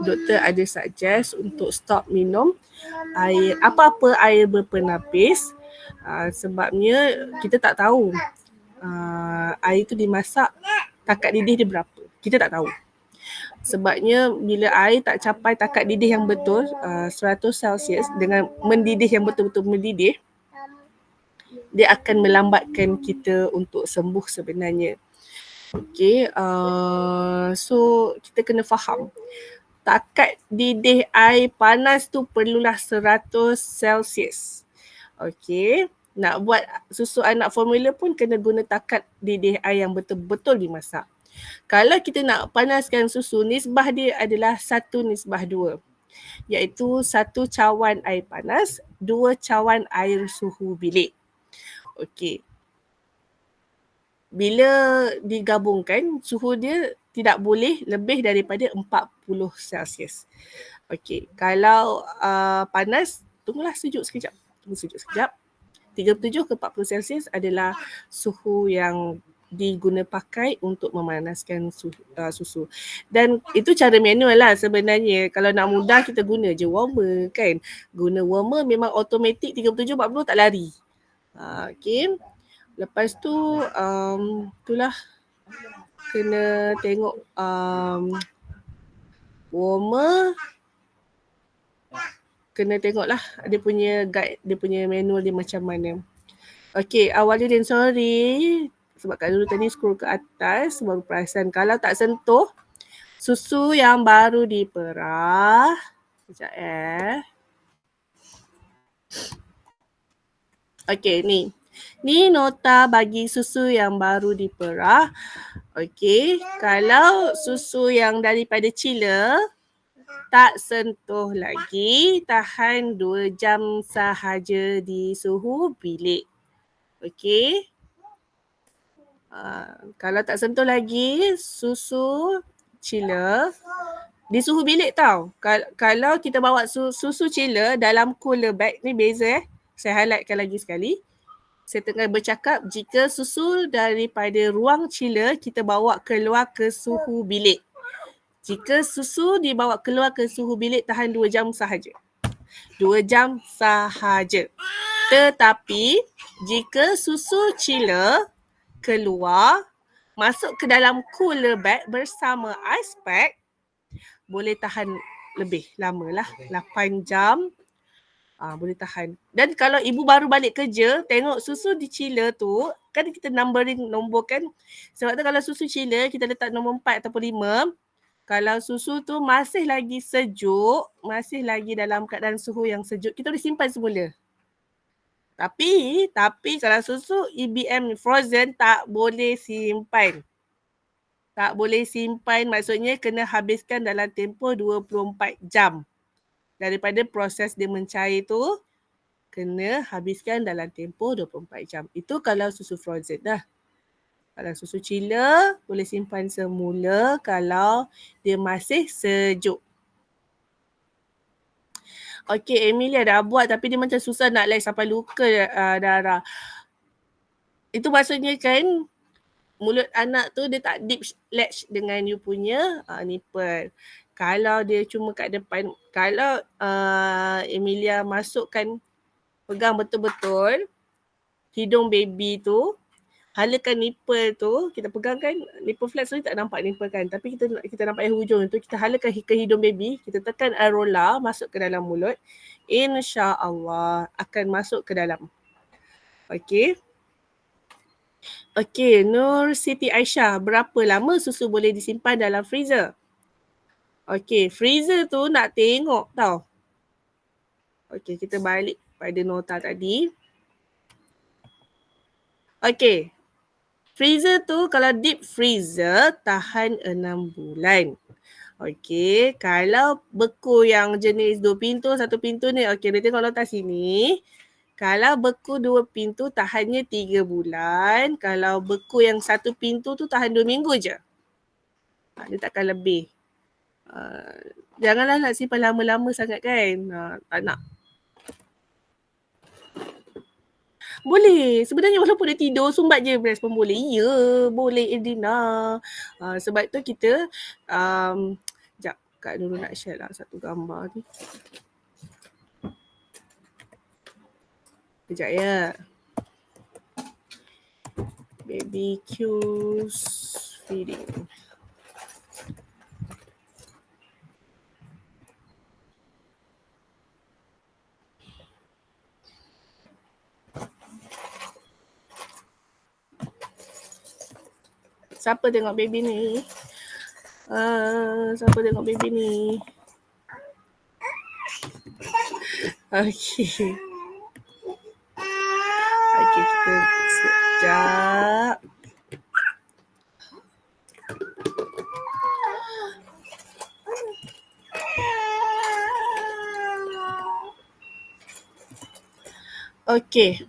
doktor ada suggest untuk stop minum air, apa-apa air berpenapis, sebabnya kita tak tahu air tu dimasak takat didih dia berapa. Kita tak tahu. Sebabnya bila air tak capai takat didih yang betul, 100 Celsius, dengan mendidih yang betul-betul mendidih, dia akan melambatkan kita untuk sembuh sebenarnya. Okay, so kita kena faham. Takat didih air panas tu perlulah 100 Celsius. Okay, nak buat susu anak formula pun kena guna takat didih air yang betul-betul dimasak. Kalau kita nak panaskan susu, nisbah dia adalah 1:2. Iaitu 1 cawan air panas, 2 cawan air suhu bilik. Okey. Bila digabungkan, suhu dia tidak boleh lebih daripada 40 Celsius. Okey, kalau panas, tunggulah sejuk sekejap. Tunggu sejuk sekejap. 37 ke 40 Celsius adalah suhu yang diguna pakai untuk memanaskan susu. Dan itu cara manual lah sebenarnya. Kalau nak mudah kita guna je warmer kan. Guna warmer memang automatik 37-40 tak lari. Okay. Lepas tu itulah kena tengok warmer. Kena tengoklah dia punya guide, dia punya manual dia macam mana. Okay, Awaludin, sorry. Sebab Kak Nurul tadi scroll ke atas, baru perasan. Kalau tak sentuh, susu yang baru diperah. Sekejap Okay, ni. Ni nota bagi susu yang baru diperah. Okay, kalau susu yang daripada chiller, tak sentuh lagi, tahan 2 jam sahaja di suhu bilik. Okay. Kalau tak sentuh lagi, susu chiller di suhu bilik tau. Kalau kita bawa susu chiller dalam cooler bag, ni beza Saya highlightkan lagi sekali. Saya tengah bercakap jika susu daripada ruang chiller kita bawa keluar ke suhu bilik. Jika susu dibawa keluar ke suhu bilik, tahan 2 jam sahaja. 2 jam sahaja. Tetapi jika susu chiller keluar, masuk ke dalam cooler bag bersama ice pack, boleh tahan lebih lama lah, 8 jam Boleh tahan. Dan kalau ibu baru balik kerja, tengok susu di chiller tu, kan kita numbering nombor kan. Sebab tu kalau susu chiller, kita letak nombor 4 ataupun 5. Kalau susu tu masih lagi sejuk, masih lagi dalam keadaan suhu yang sejuk, kita boleh simpan semula. Tapi kalau susu EBM frozen tak boleh simpan. Tak boleh simpan, maksudnya kena habiskan dalam tempoh 24 jam. Daripada proses dia mencair tu, kena habiskan dalam tempoh 24 jam. Itu kalau susu frozen dah. Kalau susu chiller, boleh simpan semula kalau dia masih sejuk. Okey, Emilia dah buat tapi dia macam susah nak latch sampai luka darah. Itu maksudnya kan, mulut anak tu dia tak deep latch dengan you punya nipple. Kalau dia cuma kat depan, kalau Emilia masukkan, pegang betul-betul hidung baby tu, halakan nipple tu, kita pegang kan, nipple flex tu tak nampak nipple kan, tapi kita nampak yang hujung tu, kita halakan ke hidung baby, kita tekan areola masuk ke dalam mulut, insya-Allah akan masuk ke dalam. Okey. Okey, Nur Siti Aisyah, berapa lama susu boleh disimpan dalam freezer? Okey, freezer tu nak tengok tau. Okey, kita balik pada nota tadi. Okey, freezer tu kalau deep freezer tahan 6 bulan. Okey, kalau beku yang jenis 2 pintu, 1 pintu ni, okey, dia tengok nota sini. Kalau beku 2 pintu tahannya 3 bulan. Kalau beku yang 1 pintu tu tahan 2 minggu je. Dia takkan lebih. Janganlah nak simpan lama-lama sangat kan. Tak nak. Boleh. Sebenarnya walaupun dia tidur, sumbat je breast pun boleh. Ya, boleh Edina. Sebab tu kita, sekejap, Kak Nurul nak share lah satu gambar ni. Sekejap ya. Baby cues feeding. Siapa tengok baby ni? Siapa tengok baby ni? Okey. Okey, kita sekejap. Okey.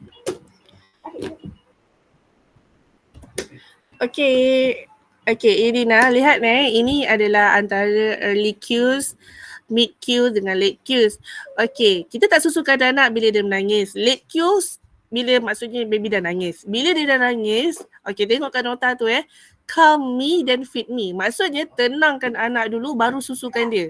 Okey, Irina, lihat ini adalah antara early cues, mid cues dengan late cues. Okey, kita tak susukan anak bila dia menangis. Late cues bila maksudnya baby dah nangis. Bila dia dah nangis, okey, tengokkan nota tu calm me dan feed me. Maksudnya tenangkan anak dulu baru susukan dia.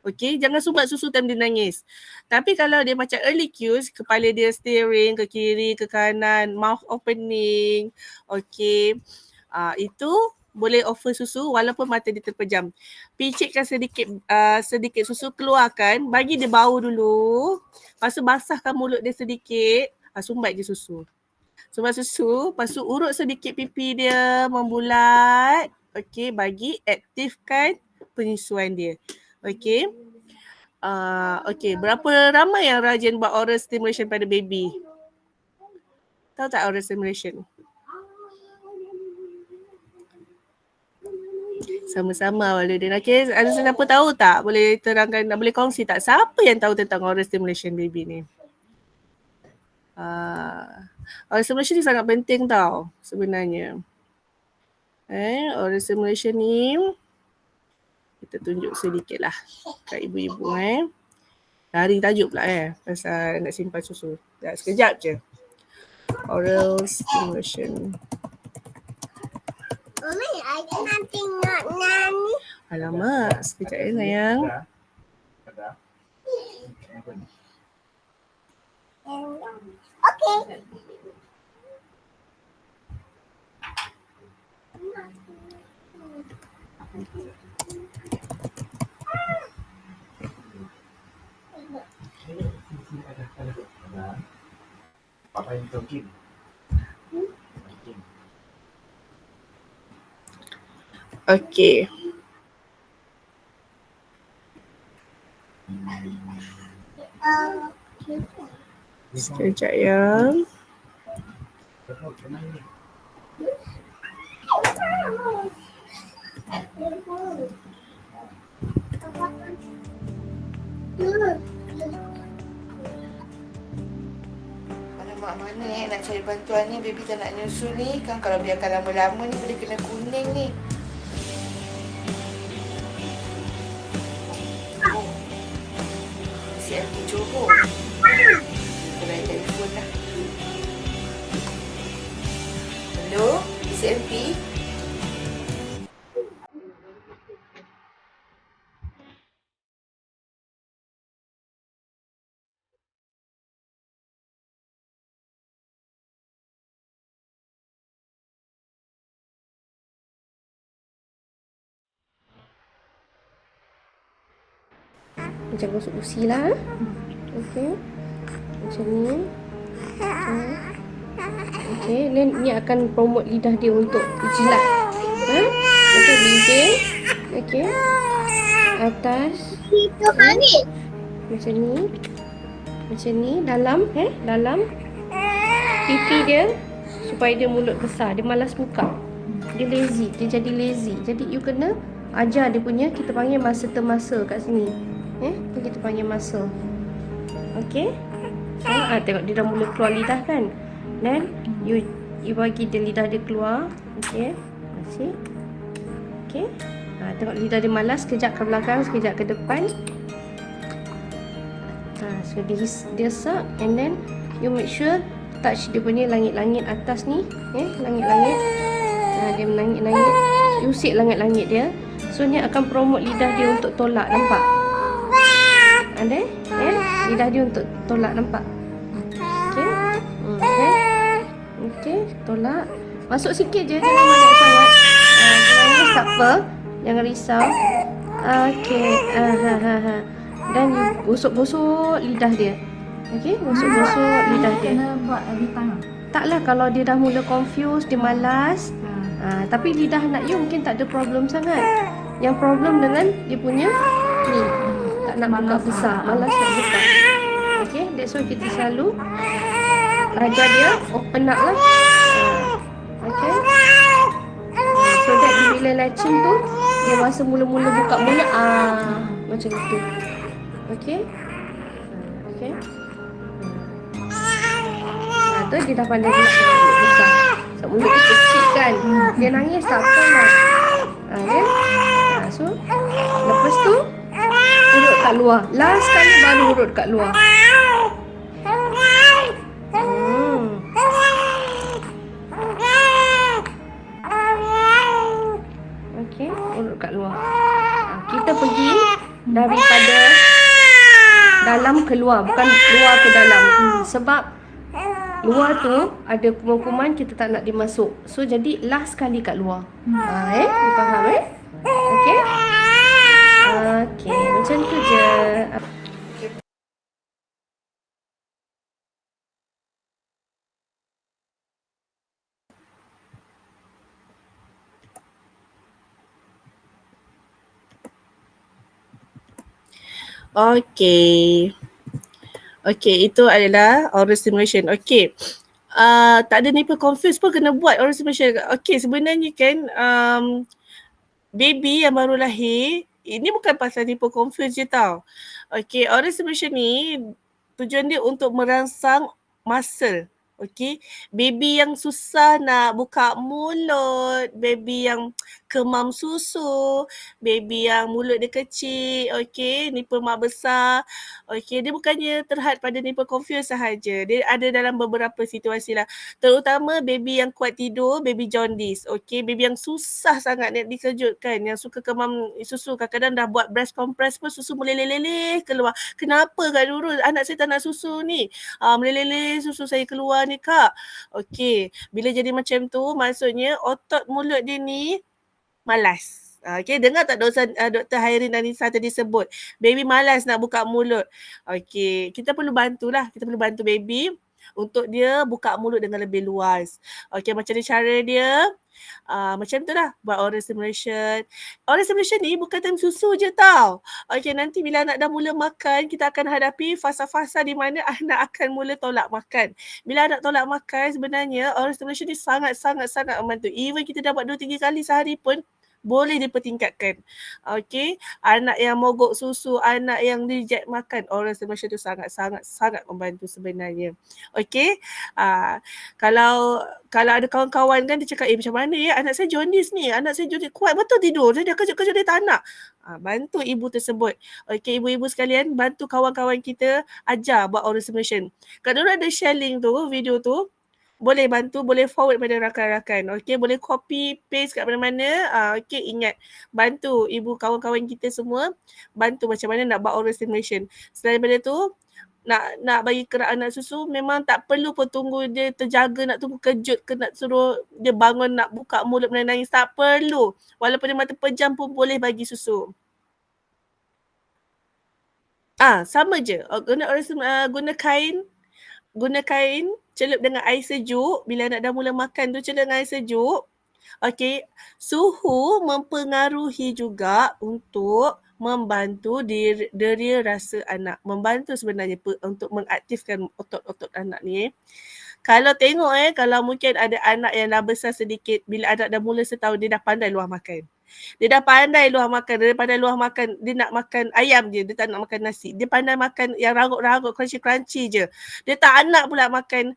Okey, jangan sumbat susu time dia nangis. Tapi kalau dia macam early cues, kepala dia steering ke kiri, ke kanan, mouth opening, okey, itu boleh offer susu walaupun mata dia terpejam. Picitkan sedikit susu, keluarkan, bagi dia bau dulu. Lepas tu basahkan mulut dia sedikit, sumbat je susu. Sumbat susu, lepas tu urut sedikit pipi dia membulat. Okey, bagi aktifkan penyusuan dia. Okey. Okey, berapa ramai yang rajin buat oral stimulation pada baby? Tahu tak oral stimulation? Sama-sama Waludin. Okey, ada siapa tahu tak? Boleh terangkan, boleh kongsi tak? Siapa yang tahu tentang oral stimulation baby ni? Oral stimulation ni sangat penting tau sebenarnya. Oral stimulation ni kita tunjuk sedikit lah kat ibu-ibu Lari tajuk pula pasal nak simpan susu. Dah sekejap je. Oral stimulation. Mami, I nak tengok Nani. Alamak, sekejap sayang. Okay. Okey. Sekejap ya. Alamak, mana nak cari bantuan ni. Baby tak nak nyusu ni. Kan kalau biarkan lama-lama ni boleh kena kuning ni. Oh, CLP Johor. Kena telefon lah. Hello, CLP? Macam gosok gusi lah. Okey. Macam ni. Okey, then ni akan promote lidah dia untuk jilat. Okey, bibir. Okey. Atas. Macam ni. Macam ni, dalam dalam pipi dia supaya dia mulut besar. Dia malas buka. Dia lazy, dia jadi lazy. Jadi you kena ajar dia punya, kita panggil muscle to muscle kat sini. Kita panggil muscle. Okey. Tengok dia dah mula keluar lidah kan. Then you bagi dia lidah dia keluar. Okey. Masih. Okey. Tengok lidah dia malas, sekejap ke belakang, sekejap ke depan. So dia suck, and then you make sure touch dia punya langit-langit atas ni. Langit-langit. Dia menangit-langit. You usik langit-langit dia. So ni akan promote lidah dia untuk tolak, nampak? Ada? Lidah dia untuk tolak, nampak? Okey. Okey, tolak. Masuk sikit je, jangan banyak sangat. Jangan tak apa. Jangan risau. Okey. Dan you gosok-gosok lidah dia. Okey, gosok-gosok lidah dia. Kena buat every time. Taklah kalau dia dah mula confused, dia malas. Tapi lidah anak you mungkin tak ada problem sangat. Yang problem dengan dia punya ni. Tak nak buka besar, malas nak buka. Okay, that's why kita selalu ajar dia open up lah. Okay. So that bila latching tu, dia masa mula-mula buka mulut, macam itu. Okay. Okay. Tu dia dah pandai buka. So mulut dia kecil kan. Dia nangis tak apa lah. So lepas tu urut kat luar. Last kali baru urut kat luar. Okey, urut kat luar. Kita pergi daripada dalam ke luar, bukan luar ke dalam. Sebab luar tu ada kuman-kuman, kita tak nak dia masuk. So jadi last kali kat luar. You faham Okey? Okey, macam tu je. Okey. Okey, itu adalah oral stimulation. Okey. Tak ada nipple confuse pun kena buat oral stimulation. Okey, sebenarnya kan baby yang baru lahir, ini bukan pasal nipple confuse je tau. Okey, oral stimulation ni tujuan dia untuk merangsang muscle. Okey, baby yang susah nak buka mulut, baby yang kemam susu, baby yang mulut dia kecil, okey, nipple mak besar. Okey, dia bukannya terhad pada nipple confuse sahaja. Dia ada dalam beberapa situasi lah. Terutama baby yang kuat tidur, baby jaundice. Okey, baby yang susah sangat nak dikejutkan, yang suka kemam susu, kadang-kadang dah buat breast compress pun susu meleleh-leleh keluar. Kenapa Kak Nurul? Anak saya tak nak susu ni. Meleleh susu saya keluar ni Kak. Okey, bila jadi macam tu maksudnya otot mulut dia ni malas. Okay, dengar tak Dr. Hairin Anissa tadi sebut, baby malas nak buka mulut. Okay, kita perlu bantulah, kita perlu bantu baby untuk dia buka mulut dengan lebih luas. Okay, macam ni cara dia. Macam tu lah buat oral stimulation. Oral stimulation ni bukan time susu je tau. Okay, nanti bila anak dah mula makan, kita akan hadapi fasa-fasa di mana anak akan mula tolak makan. Bila anak tolak makan, sebenarnya oral stimulation ni sangat-sangat membantu. Even kita dah buat 2-3 kali sehari pun, boleh dipertingkatkan. Okay, anak yang mogok susu, anak yang reject makan, oral stimulation tu sangat membantu sebenarnya. Okay, kalau ada kawan-kawan kan dia cakap, macam mana ya anak saya jaundice ni, anak saya jaundice, kuat betul tidur, dia kejut-kejut dia tak nak. Bantu ibu tersebut. Okay, ibu-ibu sekalian, bantu kawan-kawan kita ajar buat oral stimulation. Kalau diorang ada share link tu, video tu, boleh bantu, boleh forward pada rakan-rakan. Okay, boleh copy, paste kat mana-mana. Okay, ingat, bantu ibu kawan-kawan kita semua, bantu macam mana nak buat oral stimulation. Selain daripada tu, nak bagi kerak anak susu, memang tak perlu pun tunggu dia terjaga, nak tunggu kejut ke nak suruh dia bangun nak buka mulut menangis. Tak perlu. Walaupun dia mata pejam pun boleh bagi susu. Sama je. Guna kain, celup dengan air sejuk. Bila anak dah mula makan tu, celup dengan air sejuk. Okay, suhu mempengaruhi juga untuk membantu deria rasa anak. Membantu sebenarnya untuk mengaktifkan otot-otot anak ni. Kalau tengok kalau mungkin ada anak yang dah besar sedikit, bila anak dah mula setahun, dia dah pandai luah makan. Dia dah pandai luah makan, dia nak makan ayam je, dia tak nak makan nasi. Dia pandai makan yang rangut-rangut, crunchy-crunchy je. Dia tak nak pula makan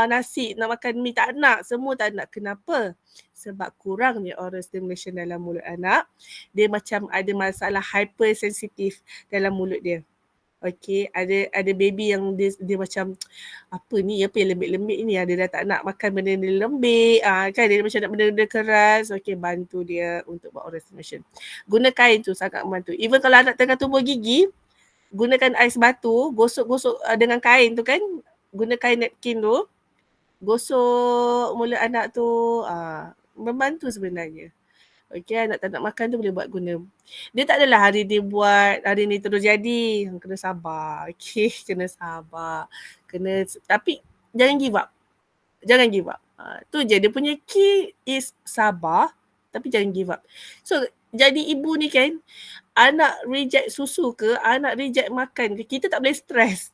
nasi, nak makan mi, tak nak. Semua tak nak. Kenapa? Sebab kurangnya oral stimulation dalam mulut anak. Dia macam ada masalah hypersensitif dalam mulut dia. Okay, ada baby yang dia macam, apa yang lembik-lembik ni, dia dah tak nak makan benda lembik, kan dia macam nak benda keras. Okay, bantu dia untuk buat oral stimulation. Guna kain tu sangat membantu. Even kalau anak tengah tumbuh gigi, gunakan ais batu, gosok-gosok dengan kain tu kan, guna kain napkin tu, gosok mulut anak tu, membantu sebenarnya. Okay, anak tak nak makan tu boleh buat guna. Dia tak adalah hari dia buat, hari ni terus jadi. Kena sabar. Okay, kena sabar. Tapi jangan give up. Jangan give up. Tu je, dia punya key is sabar, tapi jangan give up. So, jadi ibu ni kan, anak reject susu ke, anak reject makan ke, kita tak boleh stres.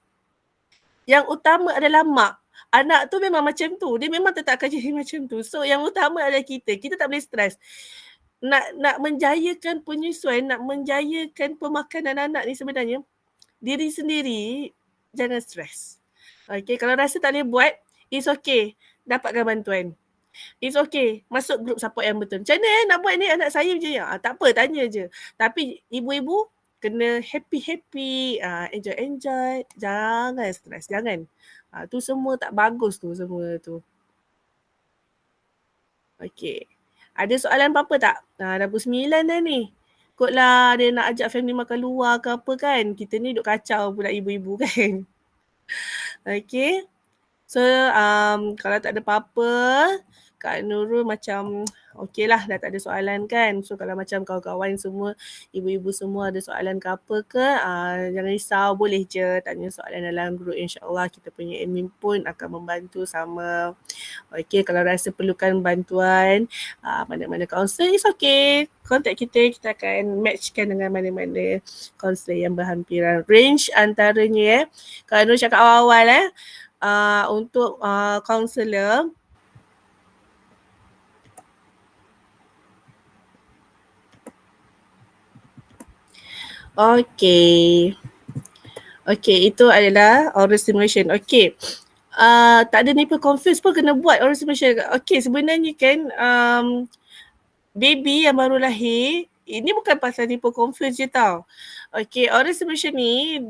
Yang utama adalah mak. Anak tu memang macam tu. Dia memang tetap akan jadi macam tu. So, yang utama adalah kita. Kita tak boleh stres. Nak menjayakan penyesuaian, nak menjayakan pemakanan anak ni sebenarnya, diri sendiri jangan stres. Okay, kalau rasa tak boleh buat, it's okay. Dapatkan bantuan. It's okay. Masuk grup support yang betul. Macam mana nak buat ni anak saya macam ni? Tak apa, tanya je. Tapi ibu-ibu kena happy-happy, enjoy-enjoy. Jangan stres, jangan. Tu semua tak bagus tu, semua tu. Okay. Ada soalan apa-apa tak? Dah pukul 9 dah ni. Kotlah dia nak ajak family makan luar ke apa kan. Kita ni duk kacau pula ibu-ibu kan. Okay. So, kalau tak ada apa-apa, Kak Nurul macam okey lah, dah tak ada soalan kan. So, kalau macam kawan-kawan semua, ibu-ibu semua ada soalan ke apa ke, jangan risau, boleh je tanya soalan dalam grup. InsyaAllah kita punya admin pun akan membantu sama. Okey, kalau rasa perlukan bantuan, mana-mana kaunselor, it's okay. Contact kita akan matchkan dengan mana-mana kaunselor yang berhampiran. Range antaranya, Kak Nurul cakap awal-awal untuk kaunselor, Okay, itu adalah oral stimulation. Okay, tak ada nipple confuse pun kena buat oral stimulation. Okay, sebenarnya kan baby yang baru lahir, ini bukan pasal nipple confuse je tau. Okay, oral stimulation ni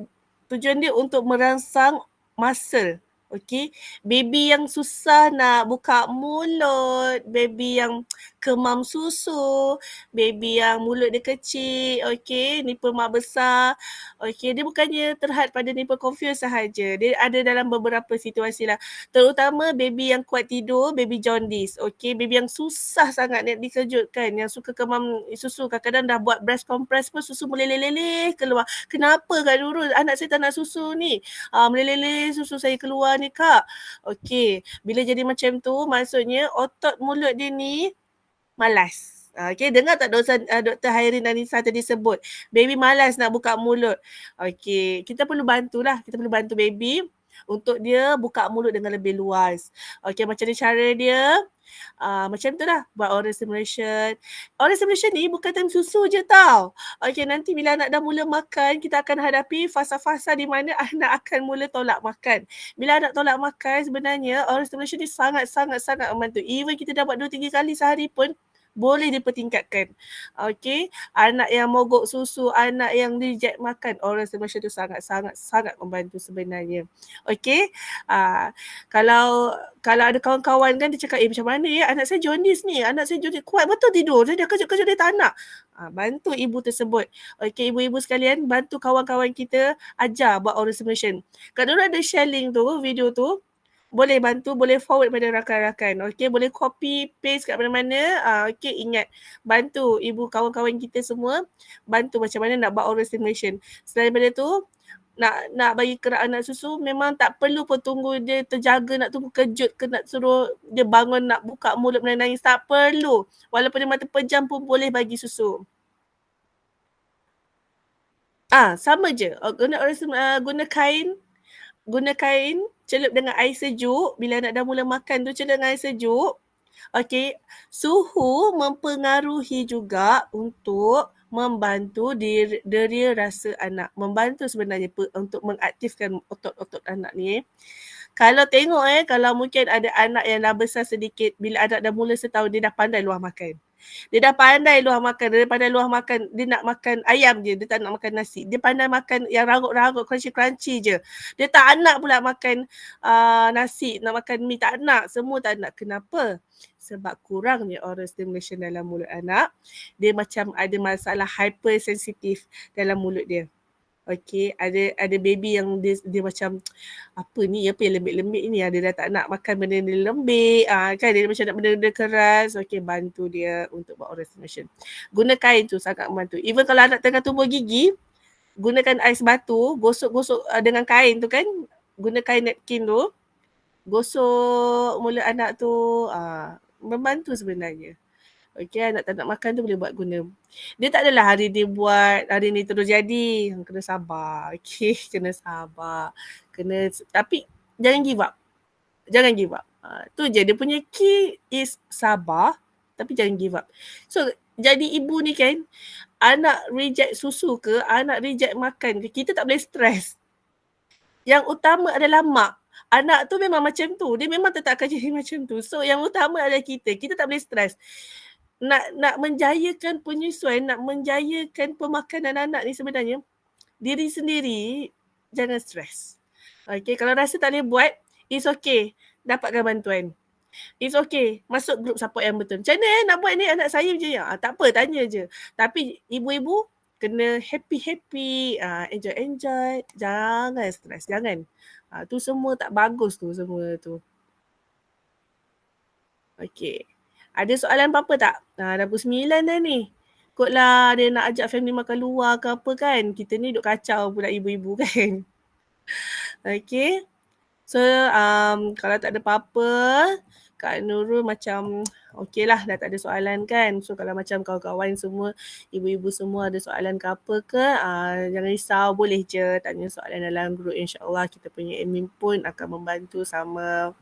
tujuan dia untuk merangsang muscle Okey, baby yang susah nak buka mulut, baby yang kemam susu, baby yang mulut dia kecil, okey, nipple mak besar. Okey, dia bukannya terhad pada nipple confuse sahaja. Dia ada dalam beberapa situasi lah. Terutama baby yang kuat tidur, baby jaundice. Okey, baby yang susah sangat nak dikejutkan, yang suka kemam susu. Kadang-kadang dah buat breast compress pun susu meleleh-leleh keluar. Kenapa Kak Nurul? Anak saya tak nak susu ni. Meleleh-leleh susu saya keluar ni Kak. Okey, bila jadi macam tu maksudnya otot mulut dia ni malas. Okay, dengar tak Dr. Hairin Anissa tadi sebut, baby malas nak buka mulut. Okay, kita perlu bantulah. Kita perlu bantu baby untuk dia buka mulut dengan lebih luas. Okay, macam ni cara dia. Macam tu lah buat oral stimulation. Oral stimulation ni bukan time susu je tau. Okay, nanti bila anak dah mula makan, kita akan hadapi fasa-fasa di mana anak akan mula tolak makan. Bila anak tolak makan, sebenarnya oral stimulation ni sangat-sangat membantu. Even kita dah buat 2-3 kali sehari pun, boleh dipertingkatkan. Okey, anak yang mogok susu, anak yang reject makan, oral stimulation tu sangat membantu sebenarnya. Okey, kalau ada kawan-kawan kan dia cakap, macam mana ya anak saya jaundice ni, anak saya jaundice kuat betul tidur, dia kejut-kejut dia tak nak. Bantu ibu tersebut. Okey, ibu-ibu sekalian, bantu kawan-kawan kita ajar buat oral stimulation. Kak Nurul ada share link tu, video tu. Boleh bantu, boleh forward pada rakan-rakan. Okey, boleh copy, paste kat mana-mana. Okey, ingat. Bantu ibu kawan-kawan kita semua. Bantu macam mana nak buat oral stimulation. Selain daripada tu, nak bagi kerak anak susu, memang tak perlu pun tunggu dia terjaga, nak tunggu kejut ke nak suruh dia bangun nak buka mulut menangis. Tak perlu. Walaupun dia mata pejam pun boleh bagi susu. Sama je. Guna kain, celup dengan air sejuk. Bila anak dah mula makan tu, celup dengan air sejuk. Okey, suhu mempengaruhi juga untuk membantu deria rasa anak. Membantu sebenarnya untuk mengaktifkan otot-otot anak ni. Kalau tengok kalau mungkin ada anak yang dah besar sedikit, bila anak dah mula setahun, dia dah pandai luah makan. Dia dah pandai luah makan, dia nak makan ayam je, dia tak nak makan nasi. Dia pandai makan yang rangut-rangut, crunchy-crunchy je. Dia tak nak pula makan nasi, nak makan mi, tak nak. Semua tak nak. Kenapa? Sebab kurangnya oral stimulation dalam mulut anak. Dia macam ada masalah hypersensitif dalam mulut dia. Okey, ada baby yang dia macam apa yang lembik-lembik ni, dia dah tak nak makan benda ni lembik, kan dia macam nak benda-benda keras. Okey, bantu dia untuk buat oral stimulation. Guna kain tu sangat membantu. Even kalau anak tengah tumbuh gigi, gunakan ais batu, gosok-gosok dengan kain tu kan, guna kain napkin tu, gosok mulut anak tu, membantu sebenarnya. Okey, anak tak nak makan tu boleh buat guna. Dia tak adalah hari dia buat, hari ni terus jadi. Kena sabar. Okey, kena sabar. Tapi jangan give up. Jangan give up. Tu je, dia punya key is sabar, tapi jangan give up. So, jadi ibu ni kan, anak reject susu ke, anak reject makan ke, kita tak boleh stres. Yang utama adalah mak. Anak tu memang macam tu. Dia memang tetap akan jadi macam tu. So, yang utama adalah kita. Kita tak boleh stres. Nak menjayakan penyesuaian, nak menjayakan pemakanan anak ni sebenarnya, diri sendiri jangan stres. Okay, kalau rasa tak boleh buat, it's okay. Dapatkan bantuan. It's okay. Masuk grup support yang betul. Macam mana nak buat ni anak saya je ya? Tak apa, tanya je. Tapi ibu-ibu kena happy-happy, enjoy-enjoy. Jangan stres, jangan. Tu semua tak bagus tu semua tu. Okay. Ada soalan apa-apa tak? Dah pukul 9 dah ni. Kotlah dia nak ajak family makan luar ke apa kan. Kita ni duk kacau pula ibu-ibu kan. Okay. So, kalau tak ada apa-apa, Kak Nurul macam okey lah, dah tak ada soalan kan. So, kalau macam kawan-kawan semua, ibu-ibu semua ada soalan ke apa ke, jangan risau, boleh je tanya soalan dalam grup. InsyaAllah kita punya admin pun akan membantu sama.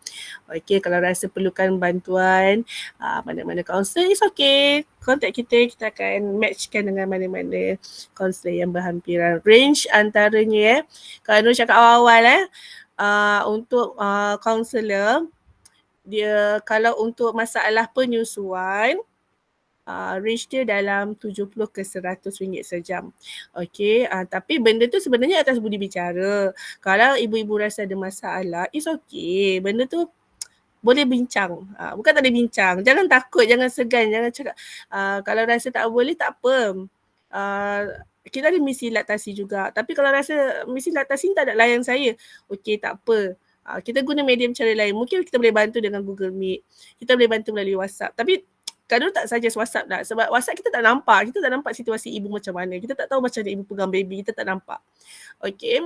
Okey, kalau rasa perlukan bantuan, mana-mana kaunselor, it's okay. Contact kita akan matchkan dengan mana-mana kaunselor yang berhampiran. Range antaranya Kak Nurul cakap awal-awal untuk kaunselor, dia kalau untuk masalah penyusuan, range dia dalam 70 ke 100 ringgit sejam. Okey, tapi benda tu sebenarnya atas budi bicara. Kalau ibu-ibu rasa ada masalah, it's okay. Benda tu boleh bincang. Bukan tak boleh bincang. Jangan takut, jangan segan, jangan cakap kalau rasa tak boleh, tak apa. Kita ada misi laktasi juga. Tapi kalau rasa misi laktasi ni tak ada layan saya, okey, tak apa. Kita guna medium cara lain. Mungkin kita boleh bantu dengan Google Meet. Kita boleh bantu melalui WhatsApp. Tapi Kak Nur tak suggest WhatsApp dah. Sebab WhatsApp kita tak nampak. Kita tak nampak situasi ibu macam mana. Kita tak tahu macam mana ibu pegang baby. Kita tak nampak. Okay.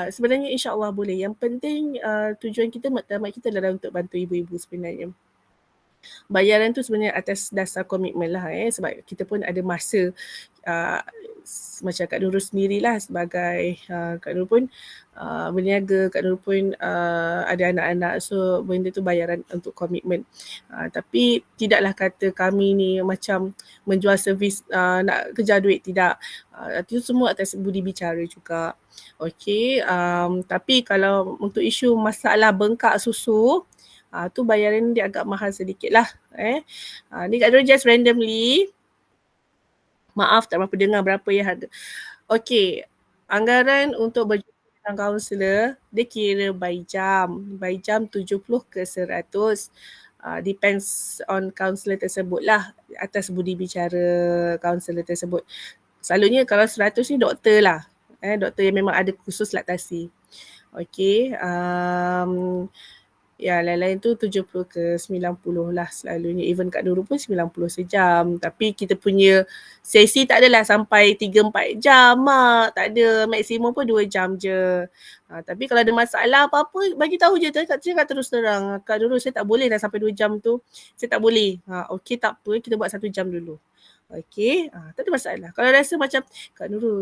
Sebenarnya insyaAllah boleh. Yang penting tujuan kita, maktamat kita adalah untuk bantu ibu-ibu sebenarnya. Bayaran tu sebenarnya atas dasar komitmen lah sebab kita pun ada masa macam Kak Nurul sendirilah sebagai Kak Nurul pun berniaga, Kak Nurul pun ada anak-anak, so benda tu bayaran untuk komitmen. Tapi tidaklah kata kami ni macam menjual servis nak kejar duit, tidak. Itu semua atas budi bicara juga. Okay, tapi kalau untuk isu masalah bengkak susu, tu bayaran dia agak mahal sedikit lah. Ni Kak Nurul just randomly. Maaf tak berapa dengar berapa ya harga. Okay, anggaran untuk berjumpa dengan kaunselor, dia kira by jam. By jam 70 ke 100. Depends on kaunselor tersebut lah. Atas budi bicara kaunselor tersebut. Selalunya kalau 100 ni doktor lah. Doktor yang memang ada khusus laktasi. Okay. Ya, lain-lain tu 70 ke 90 lah selalunya. Even Kak Nurul pun 90 sejam. Tapi kita punya sesi tak adalah sampai 3-4 jam mak. Tak ada, maksimum pun 2 jam je. Tapi kalau ada masalah apa-apa, bagi tahu je. Cakap terus terang. Kak Nurul, saya tak boleh dah sampai 2 jam tu. Saya tak boleh. Okey, tak apa, kita buat 1 jam dulu. Okey, tak ada masalah. Kalau rasa macam Kak Nurul,